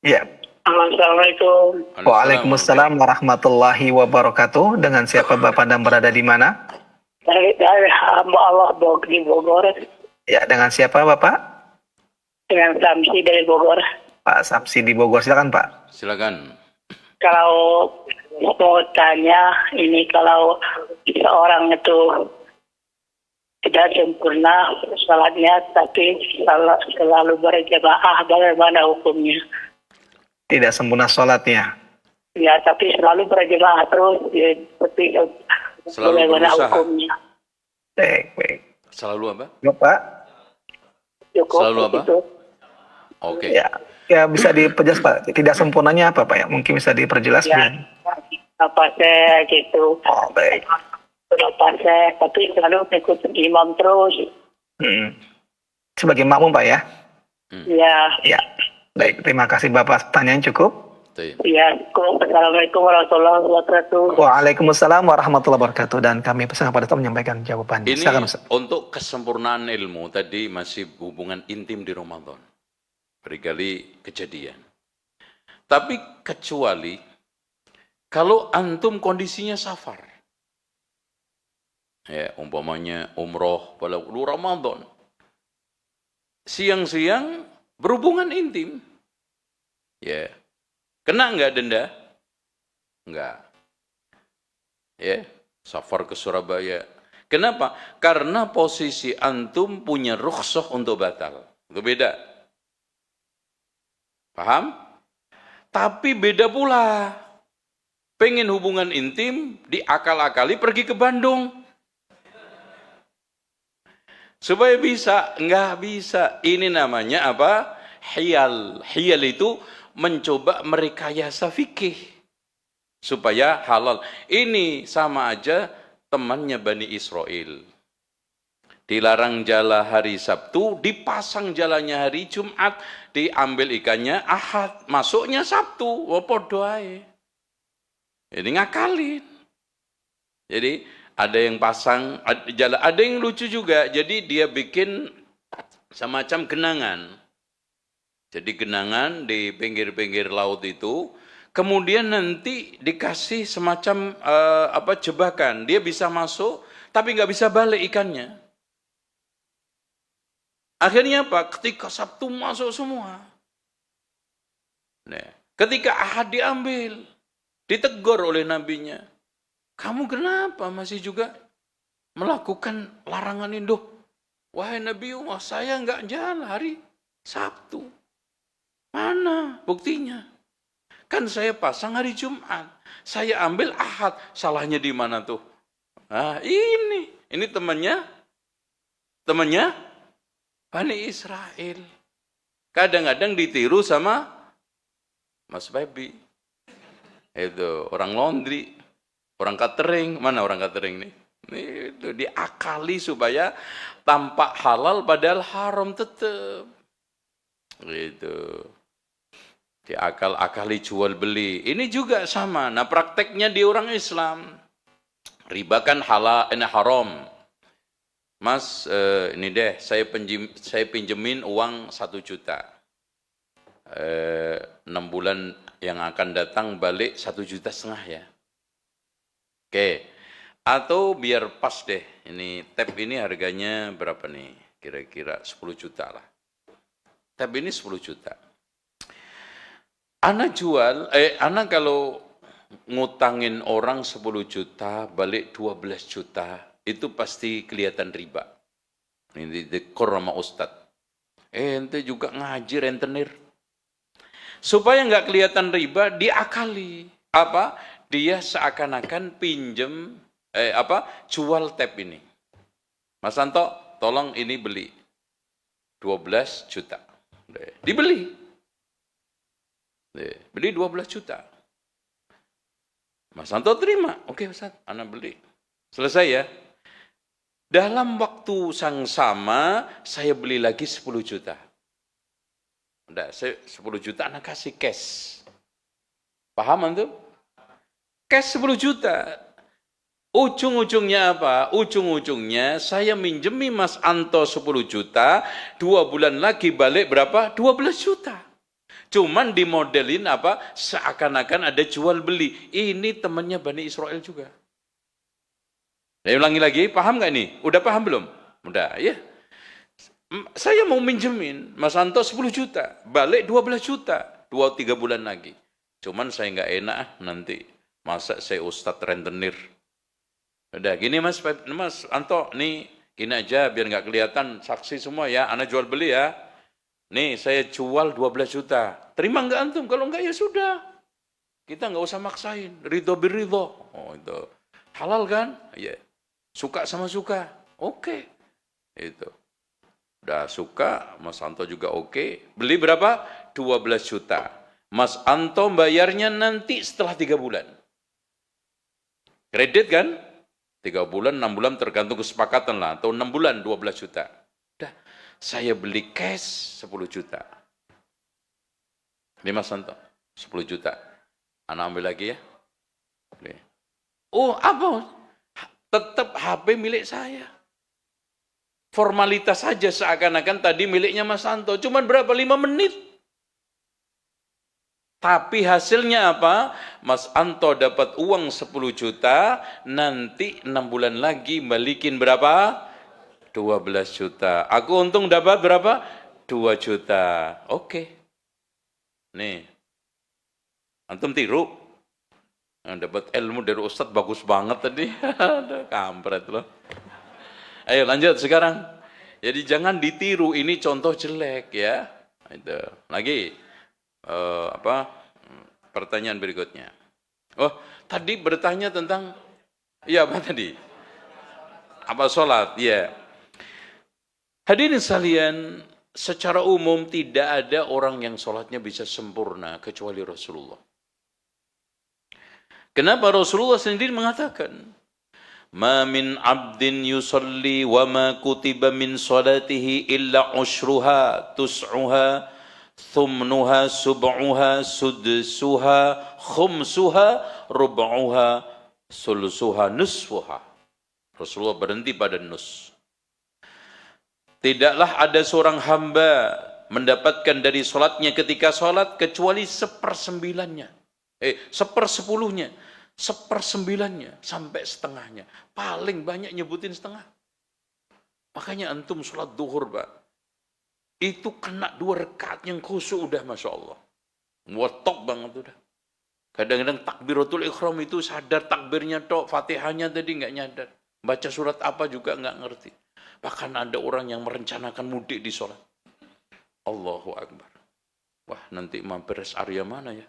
Ya. Assalamualaikum. Waalaikumsalam warahmatullahi wabarakatuh. Dengan siapa Bapak dan berada di mana? Dari hamba Allah di Bogor, Ya, dengan siapa Bapak? dengan Samsi dari Bogor. Pak Samsi di Bogor, silakan Pak. Silakan. Kalau mau tanya, ini kalau seorang itu tidak sempurna salatnya, tapi selalu berjamaah, bagaimana hukumnya? Tidak sempurna sholatnya. Ya, tapi selalu berjamaah terus, ya, seperti Selalu bagaimana berusaha. hukumnya? Baik. Selalu apa? Bapak, Cukup Selalu apa? itu. Oke. ya bisa diperjelas Pak. Tidak sempurnanya apa Pak ya? Mungkin bisa diperjelas Ya, biar. apa saya gitu. Oh, baik. Berapa saya, tapi selalu ikut imam terus. Hmm. Sebagai makmum Pak ya? Ya, Ya. Baik, terima kasih Bapak. Pertanyaan cukup? Baik. ya, cukup. Assalamualaikum warahmatullahi wabarakatuh. Waalaikumsalam warahmatullahi wabarakatuh. Dan kami pesan kepada Ustaz menyampaikan jawabannya. Ini Silakan Ustaz. untuk kesempurnaan ilmu tadi masih hubungan intim di Ramadan. Berkali kejadian. Tapi kecuali kalau antum kondisinya safar. Ya, umpamanya umroh pada Ramadan. Siang-siang berhubungan intim. Ya. Kena nggak denda? Enggak. Ya, safar ke Surabaya. Kenapa? Karena posisi antum punya rukhsah untuk batal. Itu beda. Paham? Tapi beda pula. Pengen hubungan intim, diakal-akali pergi ke Bandung. Supaya bisa, nggak bisa. Ini namanya apa? Hiyal. Hiyal itu mencoba merekayasa fikih. Supaya halal. Ini sama aja temannya Bani Israel. Dilarang jala hari Sabtu, dipasang jalannya hari Jumat, diambil ikannya Ahad, masuknya Sabtu. Podo ae. Jadi ngakalin. Jadi ada yang pasang, ada yang lucu juga. Jadi dia bikin semacam genangan. Jadi genangan di pinggir-pinggir laut itu, kemudian nanti dikasih semacam jebakan. Dia bisa masuk, tapi nggak bisa balik ikannya. Akhirnya apa? Ketika Sabtu masuk semua. Nah, ketika Ahad diambil, ditegur oleh nabinya. Kamu kenapa masih juga melakukan larangan itu? Wahai Nabi Allah, saya nggak jalan hari Sabtu. Mana buktinya? Kan saya pasang hari Jumat. Saya ambil Ahad. Salahnya di mana tuh? Nah, ini temannya Bani Israel. Kadang-kadang ditiru sama Mas Baby. Itu orang laundry, orang catering. Mana orang catering nih? Itu diakali supaya tampak halal padahal haram tetap. Gitu. Diakal-akali jual beli. Ini juga sama. Nah, prakteknya di orang Islam. Riba kan halal, ini haram. Mas, ini deh, saya pinjemin uang 1 juta. 6 bulan yang akan datang balik 1,5 juta ya. Oke. Atau biar pas deh. Ini tab ini harganya berapa nih? Kira-kira 10 juta lah. Tab ini 10 juta. Ana kalau ngutangin orang 10 juta, balik 12 juta, itu pasti kelihatan riba. Ini dikor sama Ustadz. Ente juga ngaji rentenir. Supaya nggak kelihatan riba, diakali. Apa? Dia seakan-akan pinjem, jual tab ini. Mas Santo, tolong ini beli. 12 juta. Dibeli. Beli 12 juta. Mas Santo terima. Oke Ustaz, Ana beli. Selesai ya. Dalam waktu yang sama, saya beli lagi 10 juta. Udah, 10 juta Ana kasih cash. Paham antum? Cash 10 juta. Ujung-ujungnya apa? Ujung-ujungnya saya minjemi Mas Anto 10 juta, 2 bulan lagi balik berapa? 12 juta. Cuman dimodelin apa? Seakan-akan ada jual beli. Ini temannya Bani Israel juga. Saya ulangi lagi, paham nggak ini? Udah paham belum? Udah, ya. Saya mau minjemin Mas Anto 10 juta, balik 12 juta, 2-3 bulan lagi. Cuman saya nggak enak nanti. Masa saya Ustadz rentenir. Udah gini Mas Anto, nih gini aja biar nggak kelihatan saksi semua ya, Ana jual beli ya. Nih saya jual 12 juta. Terima nggak antum? Kalau nggak ya sudah. Kita nggak usah maksain. Ridho birridho. Oh itu. Halal kan? Iya. Suka sama suka. Oke. Itu. Udah suka, Mas Anto juga oke. Beli berapa? 12 juta. Mas Anto bayarnya nanti setelah 3 bulan. Kredit kan? 3 bulan, 6 bulan tergantung kesepakatan lah. Atau 6 bulan, 12 juta. Udah. Saya beli cash 10 juta. Ini Mas Anto, 10 juta. Anak ambil lagi ya. Beli. Oh, apa? Tetap HP milik saya. Formalitas saja seakan-akan tadi miliknya Mas Anto. Cuman berapa? 5 menit. Tapi hasilnya apa? Mas Anto dapat uang 10 juta, nanti 6 bulan lagi balikin berapa? 12 juta. Aku untung dapat berapa? 2 juta. Oke. Nih. Antum tiru. Dapat ilmu dari Ustadz bagus banget tadi. Kampret loh. Ayo lanjut sekarang. Jadi jangan ditiru, ini contoh jelek ya. Itu. Lagi pertanyaan berikutnya. Oh, tadi bertanya tentang apa tadi? Apa sholat? Ya. Hadirin sekalian, secara umum tidak ada orang yang sholatnya bisa sempurna kecuali Rasulullah. Kenapa Rasulullah sendiri mengatakan, "Ma min 'abdin yusalli wa ma kutiba min salatihi illa ushruha tus'uha thumnuha sub'uha sudsuha khumsuha rub'uha sulusuha nusfuha." Rasulullah berhenti pada nus. Tidaklah ada seorang hamba mendapatkan dari sholatnya ketika sholat kecuali 1/9-nya. 1/10-nya. 1/9-nya sampai setengahnya. Paling banyak nyebutin setengah. Makanya antum sholat duhur, Pak. Itu kena 2 rakaat yang khusyuk udah Masya Allah. Top banget udah. Kadang-kadang takbiratul ikhram itu sadar takbirnya tok, fatihahnya tadi nggak nyadar. Baca surat apa juga nggak ngerti. Bahkan ada orang yang merencanakan mudik di sholat. Allahu Akbar. Wah, nanti mampir rest area mana ya?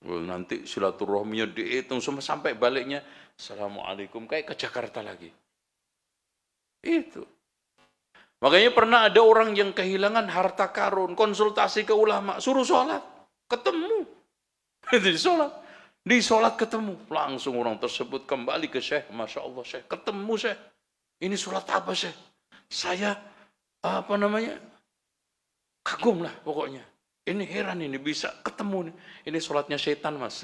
Nanti silaturahminya dihitung semua sampai baliknya. Assalamualaikum. Kayak ke Jakarta lagi. Itu. Makanya pernah ada orang yang kehilangan harta karun. Konsultasi ke ulama. Suruh sholat. Ketemu. Di sholat. Di sholat ketemu. Langsung orang tersebut kembali ke Syekh. Masya Allah Syekh. Ketemu Syekh. Ini sholat apa Syekh? Saya kagum lah pokoknya. Ini heran ini bisa ketemu nih. Ini sholatnya setan Mas.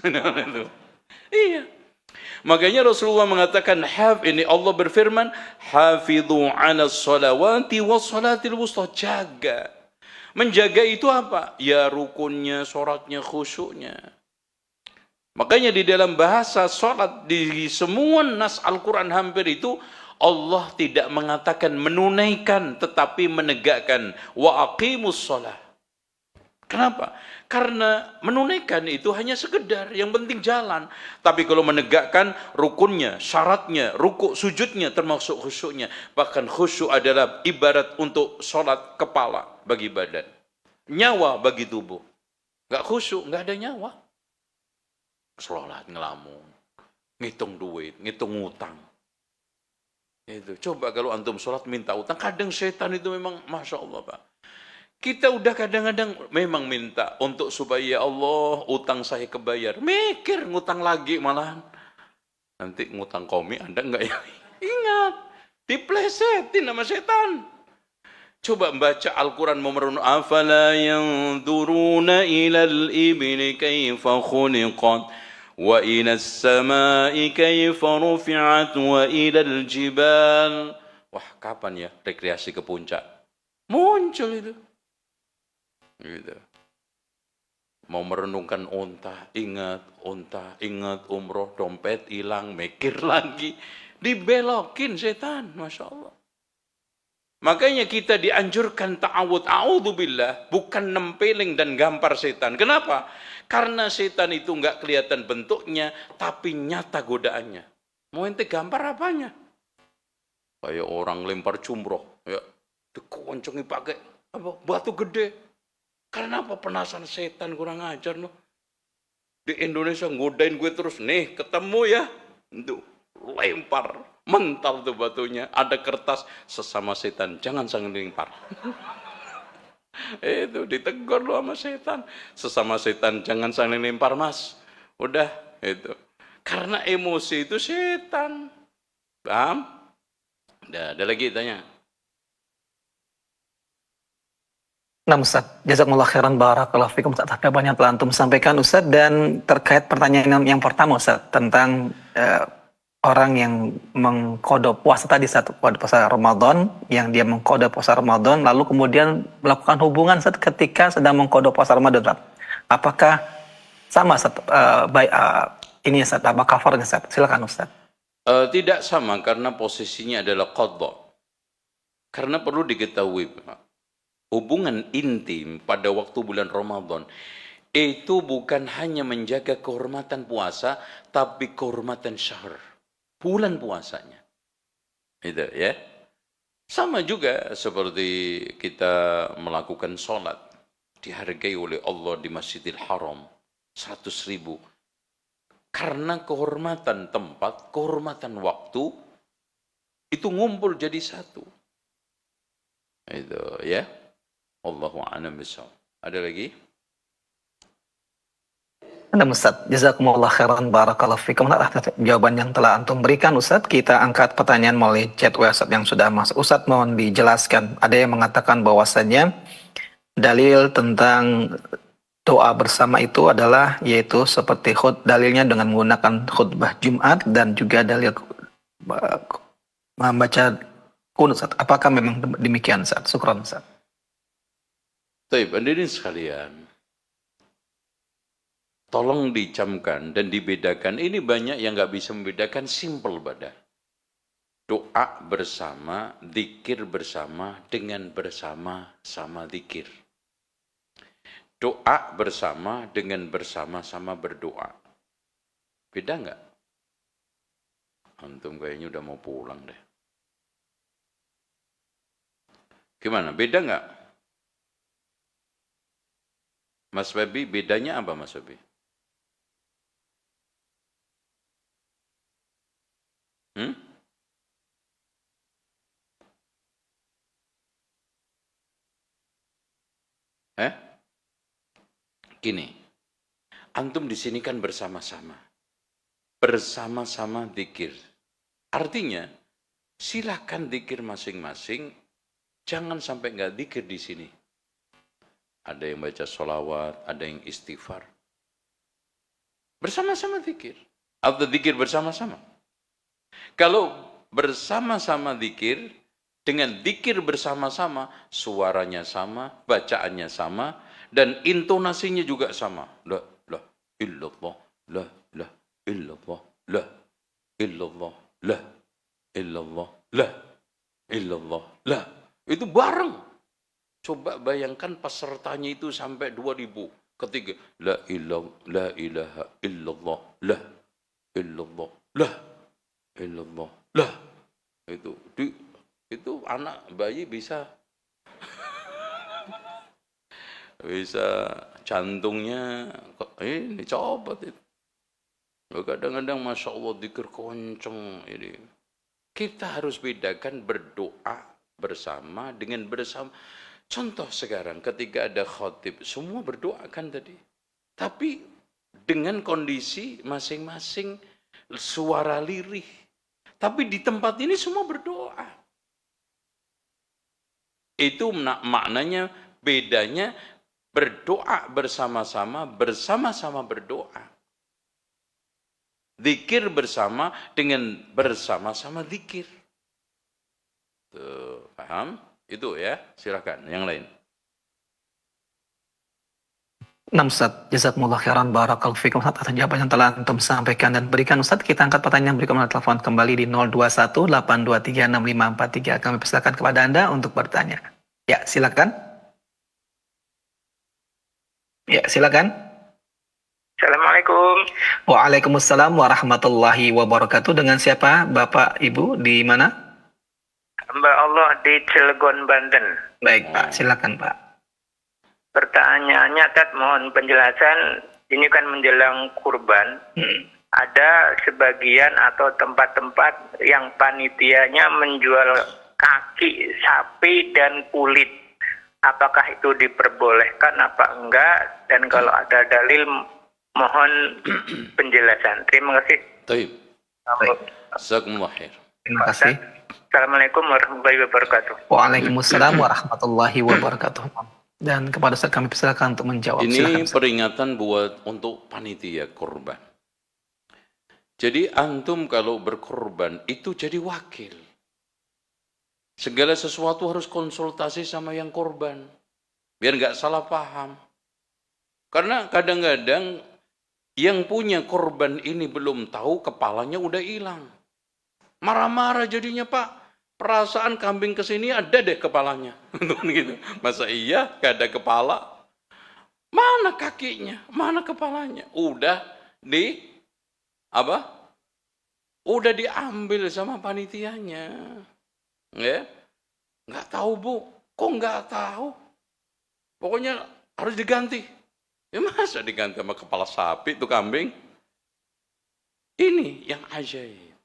Iya. Makanya Rasulullah mengatakan ini Allah berfirman, "Hafidhu 'alas shalawati was salatil wusta." Jaga. Menjaga itu apa? Ya rukunnya, sholatnya, khusyuknya. Makanya di dalam bahasa sholat di semua nas Al-Quran hampir itu Allah tidak mengatakan menunaikan tetapi menegakkan. Wa aqimus shalah. Kenapa? Karena menunaikan itu hanya sekedar, yang penting jalan. Tapi kalau menegakkan rukunnya, syaratnya, rukuk, sujudnya termasuk khusyuknya. Bahkan khusyuk adalah ibarat untuk sholat kepala bagi badan. Nyawa bagi tubuh. Gak khusyuk, gak ada nyawa. Sholat ngelamun, ngitung duit, ngitung utang. Itu. Coba kalau antum sholat minta utang, kadang setan itu memang Masya Allah Pak. Kita udah kadang-kadang memang minta untuk supaya Allah utang saya kebayar. Mikir ngutang lagi malahan. Nanti ngutang komi Anda enggak ya? Ingat, diplesetin sama setan. Coba baca Al-Quran memerunuh. Afala yanzuruna ilal ibni kaifa khuliqat. Wa ilas samai kaifa rufi'at wa ilal jibal. Wah, kapan ya rekreasi ke puncak? Muncul itu. Gitu. Mau merenungkan unta, ingat umroh, dompet hilang, mikir lagi. Dibelokin setan, Masya Allah. Makanya kita dianjurkan ta'awud, a'udzubillah, bukan nempeling dan gampar setan. Kenapa? Karena setan itu nggak kelihatan bentuknya, tapi nyata godaannya. Mau ente gampar apanya? Kayak orang lempar jumroh, ya, dikoncongi pakai apa? Batu gede. Karena apa? Penasaran setan, kurang ajar loh. Di Indonesia ngodain gue terus, nih ketemu ya, tuh lempar, mental tuh batunya. Ada kertas, sesama setan, jangan saling lempar. Itu ditegur loh sama setan. Sesama setan, jangan saling lempar mas. Udah, itu. Karena emosi itu setan. Paham? Ada lagi tanya. Nah Ustaz, jazakumullah khairan barakallahu fikum Ustaz. Ada banyak telah antum sampaikan Ustaz, dan terkait pertanyaan yang pertama Ustaz tentang orang yang mengkodok puasa tadi, satu puasa Ramadan, yang dia mengkodok puasa Ramadan lalu kemudian melakukan hubungan Ustaz ketika sedang mengkodok puasa Ramadan Ustaz. Apakah sama Ustaz, ini Ustaz, apa kafarnya Ustaz? Silakan Ustaz. Tidak sama karena posisinya adalah qadha. Karena perlu diketahui hubungan intim pada waktu bulan Ramadan itu bukan hanya menjaga kehormatan puasa, tapi kehormatan syahr, bulan puasanya. Itu ya. Sama juga seperti kita melakukan sholat, dihargai oleh Allah di Masjidil Haram 100.000. Karena kehormatan tempat, kehormatan waktu, itu ngumpul jadi satu. Itu ya. Allahu a'lam bishawab. Ada lagi? Ada Ustaz, jazakumullah khairan barakallahu fikum atas jawaban yang telah antum berikan Ustaz. Kita angkat pertanyaan melalui chat WhatsApp yang sudah masuk. Ustaz, mohon dijelaskan. Ada yang mengatakan bahwasanya dalil tentang doa bersama itu adalah yaitu seperti dalilnya dengan menggunakan khutbah Jumat dan juga dalil membaca kunut Ustaz. Apakah memang demikian Ustaz? Syukran Ustaz. Baik, hadirin sekalian, tolong dicamkan dan dibedakan. Ini banyak yang nggak bisa membedakan, simple pada doa bersama, zikir bersama dengan bersama-sama zikir. Doa bersama dengan bersama-sama berdoa. Beda nggak? Antum kayaknya udah mau pulang deh. Gimana? Beda nggak? Mas Babi, bedanya apa Mas Babi? Gini, antum di sini kan bersama-sama. Bersama-sama zikir. Artinya, silakan zikir masing-masing, jangan sampai nggak zikir di sini. Ada yang baca sholawat, ada yang istighfar. Bersama-sama zikir. Atau zikir bersama-sama. Kalau bersama-sama zikir, dengan zikir bersama-sama, suaranya sama, bacaannya sama, dan intonasinya juga sama. La illallah, la illallah, la illallah, la illallah, la illallah, la. Itu bareng. Coba bayangkan pesertanya itu sampai 2000. Ketiga, la ilaha illallah, la illallah, la illallah, la. Itu anak bayi bisa jantungnya ini copot itu. Kadang-kadang Masya Allah dzikir kenceng ini. Kita harus bedakan berdoa bersama dengan bersama. Contoh sekarang ketika ada khotib, semua berdoa kan tadi. Tapi dengan kondisi masing-masing, suara lirih. Tapi di tempat ini semua berdoa. Itu maknanya, bedanya berdoa bersama-sama, bersama-sama berdoa. Zikir bersama dengan bersama-sama zikir. Tuh, paham? Itu ya, silakan. Yang lain. Nah Ustaz, jazakumullah khairan barakallahu fikum Ustaz atas jawaban yang telah antum sampaikan dan berikan Ustaz. Kita angkat pertanyaan berikut melalui telepon kembali di 0218236543. Kami persilakan kepada Anda untuk bertanya. Ya, silakan. Ya, silakan. Assalamualaikum. Waalaikumsalam warahmatullahi wabarakatuh. Dengan siapa? Bapak, Ibu di mana? Hamba Allah di Cilegon, Banten. Baik, Pak. Silakan, Pak. Pertanyaannya, Tat, mohon penjelasan. Ini kan menjelang kurban. Ada sebagian atau tempat-tempat yang panitianya menjual kaki sapi dan kulit. Apakah itu diperbolehkan apa enggak? Dan kalau ada dalil, mohon penjelasan. Terima kasih. Taib. Jazakumullah khair. Terima kasih. Assalamualaikum warahmatullahi wabarakatuh. Waalaikumsalam warahmatullahi wabarakatuh. Dan kepada Ustaz kami persilakan untuk menjawab. Ini Silakan, Ustaz. peringatan untuk panitia korban. Jadi antum kalau berkorban itu jadi wakil. Segala sesuatu harus konsultasi sama yang korban. Biar nggak salah paham. Karena kadang-kadang yang punya korban ini belum tahu, kepalanya udah hilang. Marah-marah jadinya, Pak. Perasaan kambing kesini ada deh kepalanya. Gitu. Masa iya gak ada kepala? Mana kakinya? Mana kepalanya? Udah Udah diambil sama panitianya. Ya? Nggak tahu, Bu. Kok nggak tahu? Pokoknya harus diganti. Ya masa diganti sama kepala sapi itu kambing? Ini yang ajaib.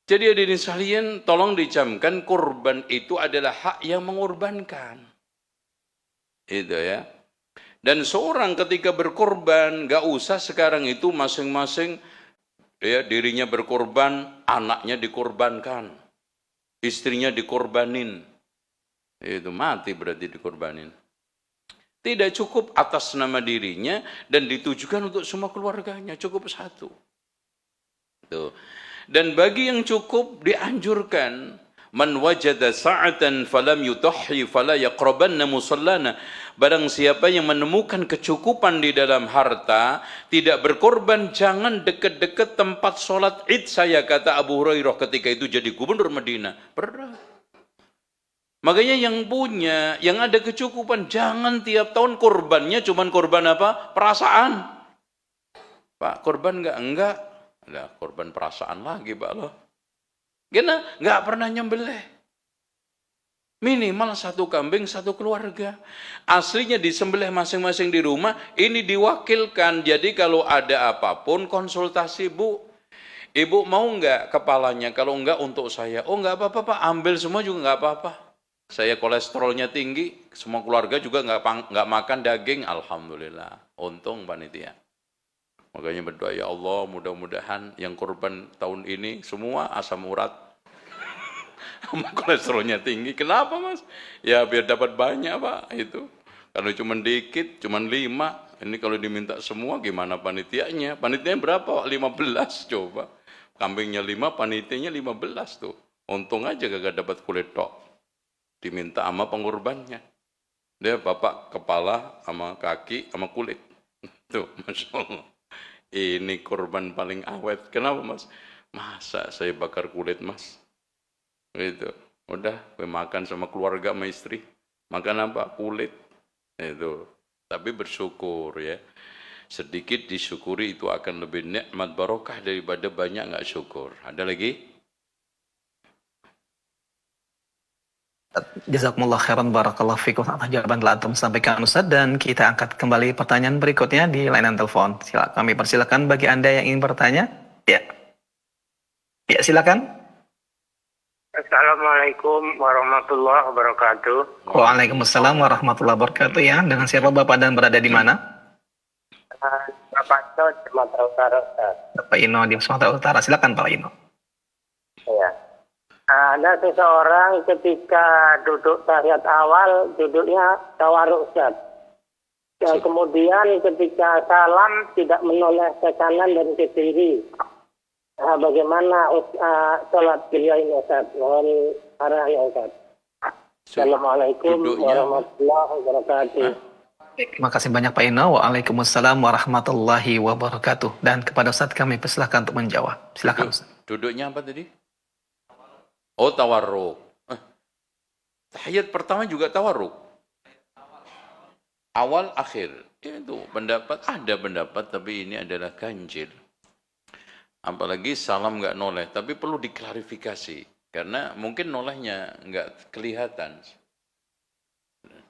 Jadi hadirin sekalian, tolong dicamkan kurban itu adalah hak yang mengorbankan. Itu ya. Dan seorang ketika berkorban, gak usah sekarang itu masing-masing ya dirinya berkorban, anaknya dikorbankan, istrinya dikorbanin. Itu mati berarti dikorbanin. Tidak cukup atas nama dirinya dan ditujukan untuk semua keluarganya, cukup satu. Tuh. Dan bagi yang cukup dianjurkan, man wajada sa'atan falam yutahhi fala yaqrabanna musallana. Barang siapa yang menemukan kecukupan di dalam harta, tidak berkorban, jangan dekat-dekat tempat sholat Id saya, kata Abu Hurairah ketika itu jadi gubernur Madinah. Berat. Makanya yang punya, yang ada kecukupan, jangan tiap tahun korbannya cuman korban apa? Perasaan. Pak, korban enggak? Enggak. Nah, korban perasaan lagi, Pak loh. Karena nggak pernah nyembelih. Minimal satu kambing, satu keluarga. Aslinya disembelih masing-masing di rumah, ini diwakilkan. Jadi kalau ada apapun, konsultasi, Bu. Ibu mau nggak kepalanya? Kalau nggak untuk saya. Oh nggak apa-apa, Pak. Ambil semua juga nggak apa-apa. Saya kolesterolnya tinggi, semua keluarga juga nggak makan daging. Alhamdulillah. Untung panitia. Makanya berdoa, ya Allah, mudah-mudahan yang korban tahun ini semua asam urat sama kolesterolnya tinggi. Kenapa, Mas? Ya biar dapat banyak, Pak. Itu kalau cuma dikit, cuma 5. Ini kalau diminta semua gimana panitianya? Panitianya berapa, Pak? 15 coba. Kambingnya 5, panitianya 15 tuh. Untung aja gak dapat kulit tok. Diminta sama pengorbannya. Dia bapak kepala sama kaki sama kulit. Tuh, Masya Allah. Ini korban paling awet. Kenapa, Mas? Masa saya bakar kulit, Mas? Itu. Udah, gue makan sama keluarga sama istri. Makan apa? Kulit. Itu. Tapi bersyukur ya. Sedikit disyukuri itu akan lebih nikmat barokah daripada banyak nggak syukur. Ada lagi? Jazakumullah khairan barakallahu fikum atas jawaban telah antum sampaikan Ustaz, dan kita angkat kembali pertanyaan berikutnya di layanan telepon. Kami persilakan bagi Anda yang ingin bertanya. Ya. Ya, silakan. Assalamualaikum warahmatullahi wabarakatuh. Waalaikumsalam warahmatullahi wabarakatuh. Ya, dengan siapa Bapak dan berada di mana? Bapak Ino, Sumatera Utara, Ustaz. Bapak Ino di Sumatera Utara. Silakan Pak Ino. Ya. Ada seseorang ketika duduk tahiyat awal, duduknya tawarruk, Ustaz. Ya, kemudian ketika salam tidak menoleh ke kanan dan ke kiri. Bagaimana sholat beliau ini, Ustaz? Mohon arahnya, Ustaz. Assalamualaikum warahmatullahi wabarakatuh. Terima kasih banyak Pak Ino. Waalaikumsalam warahmatullahi wabarakatuh. Dan kepada Ustadz kami persilahkan untuk menjawab. Silakan Ustadz. Duduknya apa tadi? Oh, tawarruk. Tahiyat pertama juga tawarruk. Awal akhir. Itu pendapat, ada pendapat tapi ini adalah ganjil. Apalagi salam nggak noleh, tapi perlu diklarifikasi. Karena mungkin nolehnya nggak kelihatan.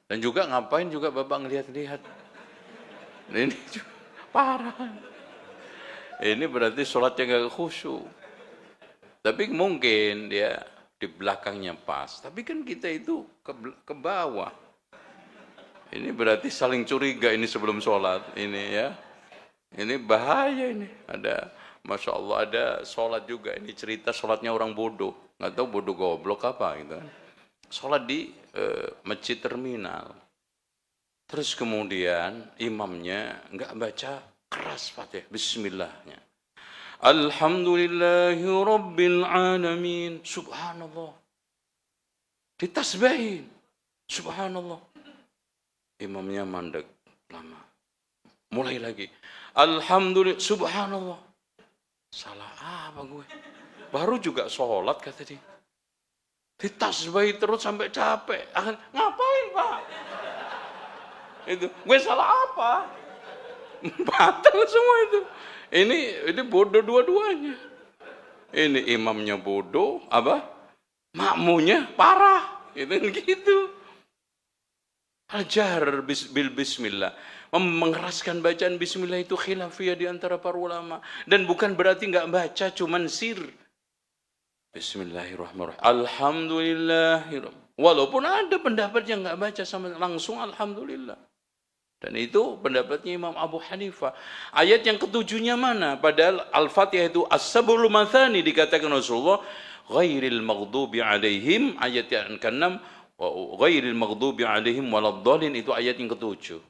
Dan juga ngapain juga Bapak ngelihat-lihat. Ini parah. Ini berarti sholatnya nggak khusyuk. Tapi mungkin dia di belakangnya pas. Tapi kan kita itu ke bawah. Ini berarti saling curiga ini sebelum sholat. Ini ya. Ini bahaya ini. Ada, Masya Allah, ada sholat juga. Ini cerita sholatnya orang bodoh. Nggak tahu bodoh goblok apa gitu kan. Sholat di masjid terminal. Terus kemudian imamnya nggak baca keras Fatihah. Bismillahnya. Alhamdulillahi Rabbil Alamin. Subhanallah. Ditasbihin. Subhanallah. Imamnya mandek lama. Mulai lagi. Alhamdulillah. Subhanallah. Salah apa gue? Baru juga sholat kata dia. Ditasbih terus sampai capek. Ngapain Pak? Itu, gue salah apa? Batal semua itu. Ini bodoh dua-duanya. Ini imamnya bodoh, apa? Makmunya parah. Itu gitu. Ajar bil bismillah. Mengeraskan bacaan bismillah itu khilafiyah di antara para ulama. Dan bukan berarti nggak baca, cuman sir. Bismillahirrahmanirrahim. Alhamdulillahirrahmanirrahim. Walaupun ada pendapat yang nggak baca sama langsung alhamdulillah. Dan itu pendapatnya Imam Abu Hanifah. Ayat yang ketujuhnya mana? Padahal Al-Fatihah itu as-sab'ul mathani dikatakan Rasulullah. Ghairil maghdubi alaihim. Ayat yang ke-6. Ghairil maghdubi alaihim waladdallin. Itu ayat yang ketujuh.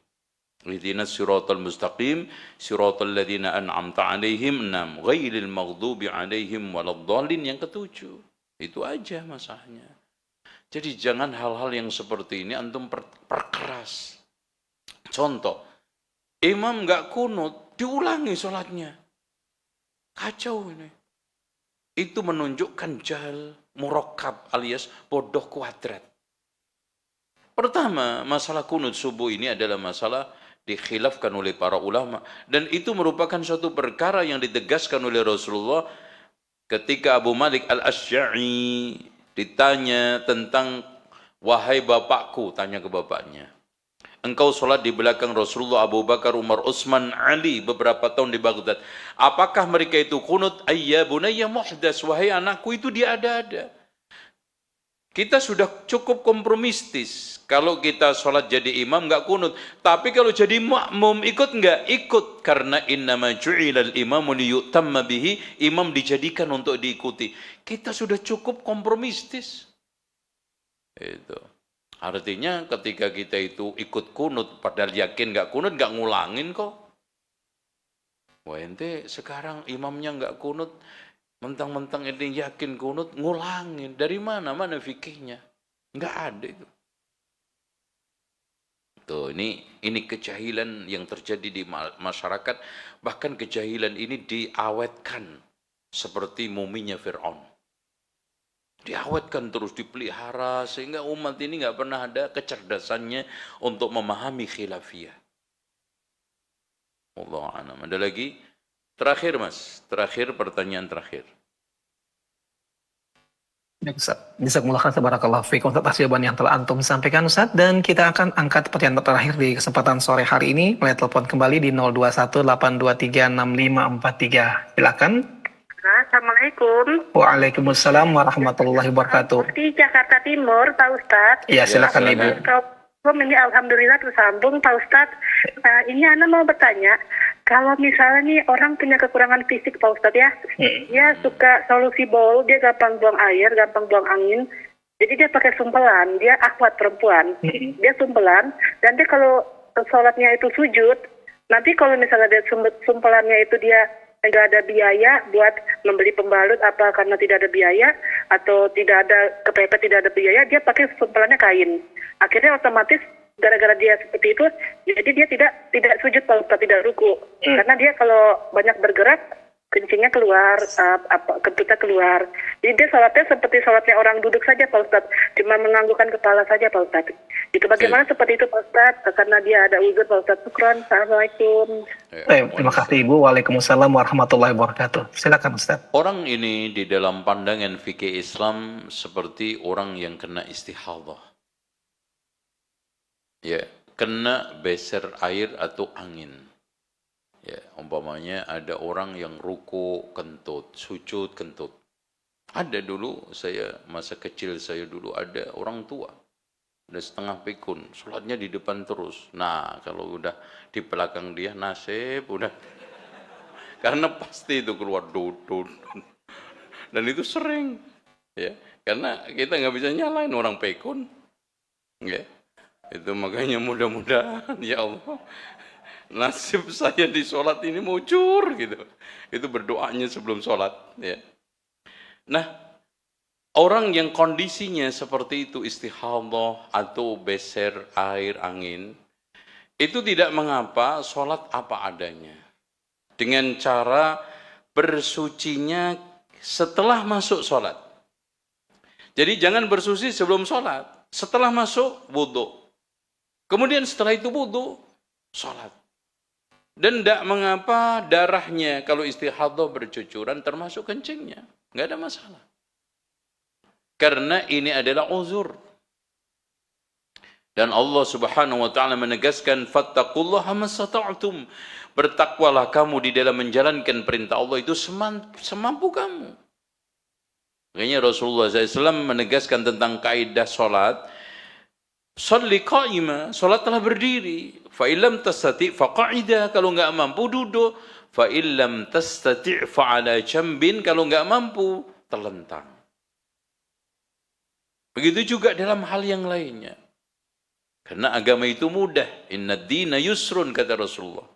Ihdinas siratal mustaqim siratal ladzina an'amta 'alaihim 6 ghairil maghdubi 'alaihim waladdallin yang ketujuh. Itu aja masalahnya. Jadi jangan hal-hal yang seperti ini antum perkeras. Contoh, imam enggak kunut, diulangi sholatnya. Kacau ini. Itu menunjukkan jahil murakkab alias bodoh kuadrat. Pertama, masalah kunut subuh ini adalah masalah dikhilafkan oleh para ulama. Dan itu merupakan suatu perkara yang ditegaskan oleh Rasulullah ketika Abu Malik al-Asy'ari ditanya tentang, wahai bapakku, tanya ke bapaknya. Engkau sholat di belakang Rasulullah, Abu Bakar, Umar, Utsman, Ali beberapa tahun di Baghdad. Apakah mereka itu kunut? Ayya bunayya muhdas, wahai anakku itu dia ada-ada. Kita sudah cukup kompromistis. Kalau kita sholat jadi imam nggak kunut, tapi kalau jadi makmum ikut nggak? Ikut, karena innama ju'ilal imamu liyutamma bihi. Imam dijadikan untuk diikuti. Kita sudah cukup kompromistis. Itu. Artinya ketika kita itu ikut kunut, padahal yakin nggak kunut, nggak ngulangin kok. Wah ente sekarang imamnya nggak kunut, mentang-mentang ini yakin kunut, ngulangin. Dari mana? Mana fikihnya? Nggak ada itu. Tuh, ini kejahilan yang terjadi di masyarakat. Bahkan kejahilan ini diawetkan seperti muminya Fir'aun. Diawetkan terus, dipelihara, sehingga umat ini nggak pernah ada kecerdasannya untuk memahami khilafiyah. Wallahu a'lam. Ada lagi? Terakhir Mas, terakhir pertanyaan terakhir. Ya, Ustaz. Jazakumullah khairan, barakallahu fiikum atas jawaban yang telah antum sampaikan Ustaz. Dan kita akan angkat pertanyaan terakhir di kesempatan sore hari ini melalui telepon kembali di 0218236543. Silakan. Assalamualaikum. Waalaikumsalam warahmatullahi wabarakatuh. Di Jakarta Timur, Pak Ustadz. Ya, silakan Ya, Ibu. Ini alhamdulillah tersambung, Pak Ustadz. Ini Ana mau bertanya, kalau misalnya nih orang punya kekurangan fisik, Pak Ustadz ya, dia suka solusi bowl, dia gampang buang air, gampang buang angin, jadi dia pakai sumpelan, dia akhwat perempuan, dia sumpelan, dan dia kalau sholatnya itu sujud, nanti kalau misalnya dia sumpelannya itu dia nggak ada biaya buat membeli pembalut apa karena tidak ada biaya atau tidak ada kepepet, tidak ada biaya, dia pakai sumpelannya kain. Akhirnya otomatis gara-gara dia seperti itu, jadi dia tidak sujud Pak Ustadz, tidak ruku. Karena dia kalau banyak bergerak, kencingnya keluar, kentutnya keluar. Jadi dia sholatnya seperti sholatnya orang duduk saja Pak Ustadz, cuma menganggukkan kepala saja Pak Ustadz. Itu bagaimana seperti itu Pak Ustadz? Karena dia ada uzur Pak Ustadz. Syukran. Assalamualaikum. Terima kasih Ibu. Waalaikumsalam warahmatullahi wabarakatuh. Silakan Ustaz. Orang ini di dalam pandangan fikih Islam seperti orang yang kena istihadah. Ya, kena beser air atau angin. Ya, umpamanya ada orang yang ruku kentut, sujud kentut. Ada dulu masa kecil saya dulu ada orang tua. Ada setengah pikun, sholatnya di depan terus. Nah, kalau udah di belakang dia nasib udah. Karena pasti itu keluar dudut. Dan itu sering. Ya, karena kita nggak bisa nyalain orang pikun. Ya. Itu makanya mudah-mudahan ya Allah nasib saya di sholat ini muncul gitu. Itu berdoanya sebelum sholat. Ya. Nah, orang yang kondisinya seperti itu istihadah atau beser air angin itu tidak mengapa sholat apa adanya. Dengan cara bersucinya setelah masuk sholat. Jadi jangan bersuci sebelum sholat. Setelah masuk wudhu. Kemudian setelah itu wudhu, sholat. Dan tidak mengapa darahnya kalau istihadah bercucuran termasuk kencingnya. Nggak ada masalah. Karena ini adalah uzur. Dan Allah Subhanahu wa taala menegaskan fattaqullaha masata'tum. Bertakwalah kamu di dalam menjalankan perintah Allah itu semampu kamu. Makanya Rasulullah SAW menegaskan tentang kaidah salat. Sholli qa'ima, salat telah berdiri. Fa illam tastati' fa qa'ida, kalau enggak mampu duduk. Fa illam tastati' fa 'ala jambin, kalau enggak mampu terlentang. Begitu juga dalam hal yang lainnya. Karena agama itu mudah. Inna ad-dina yusrun, kata Rasulullah.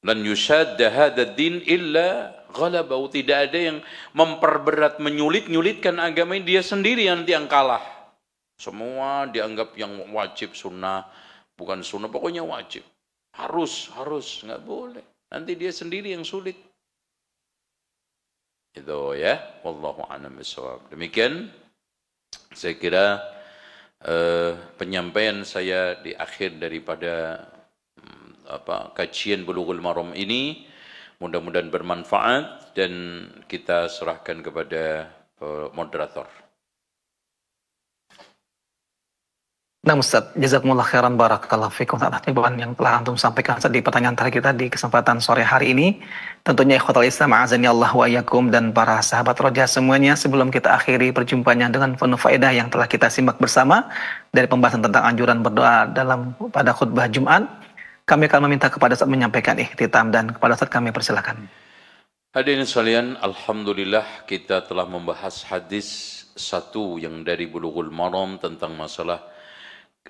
Lan yushadda hadha ad-din illa ghalabau. Tidak ada yang memperberat, menyulit-nyulitkan agama ini. Dia sendiri yang nanti yang kalah. Semua dianggap yang wajib, sunnah, bukan sunnah, pokoknya wajib. Harus, nggak boleh. Nanti dia sendiri yang sulit. Itu ya, wallahu a'lam bishawab. Demikian, saya kira penyampaian saya di akhir daripada kajian Bulughul Maram ini mudah-mudahan bermanfaat dan kita serahkan kepada moderator. Nah Ustaz, jazakumullah khairan barakallahu fikum atas jawaban yang telah antum sampaikan di pertanyaan terakhir kita di kesempatan sore hari ini. Tentunya ikhwatal Islam azani Allah wa iyyakum dan para sahabat roja semuanya, sebelum kita akhiri perjumpaannya dengan penuh faedah yang telah kita simak bersama dari pembahasan tentang anjuran berdoa pada khutbah Jumat, kami akan meminta kepada Ustaz menyampaikan ikhtitam dan kepada Ustaz kami persilakan. Hadirin sekalian, alhamdulillah kita telah membahas hadis satu yang dari Bulughul Maram tentang masalah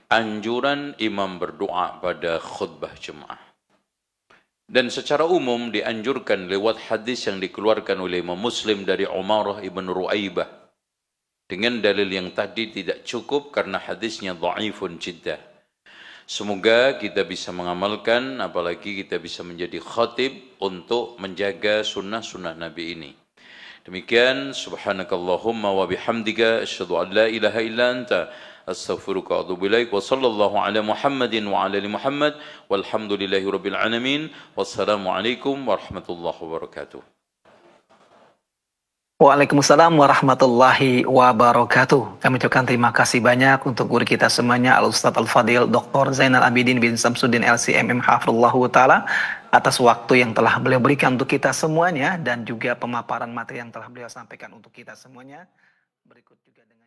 anjuran imam berdoa pada khutbah Jumat. Dan secara umum dianjurkan lewat hadis yang dikeluarkan oleh Imam Muslim dari Umarah ibn Ru'aibah. Dengan dalil yang tadi tidak cukup karena hadisnya dha'ifun jiddah. Semoga kita bisa mengamalkan, apalagi kita bisa menjadi khatib untuk menjaga sunnah-sunnah Nabi ini. Demikian, subhanakallahumma wa bihamdika asyhadu an la ilaha illa anta astaghfiruka wa atubu ilaik wa sallallahu ala Muhammadin wa ala ali Muhammad walhamdulillahi rabbil alamin. Wassalamualaikum warahmatullahi wabarakatuh. Waalaikumsalam warahmatullahi wabarakatuh. Kami ucapkan terima kasih banyak untuk guru kita semuanya, Al-Ustadz Al-Fadil Dr. Zainal Abidin bin Samsuddin LCMM Hafizahullah Ta'ala, atas waktu yang telah beliau berikan untuk kita semuanya dan juga pemaparan materi yang telah beliau sampaikan untuk kita semuanya. Berikut juga dengan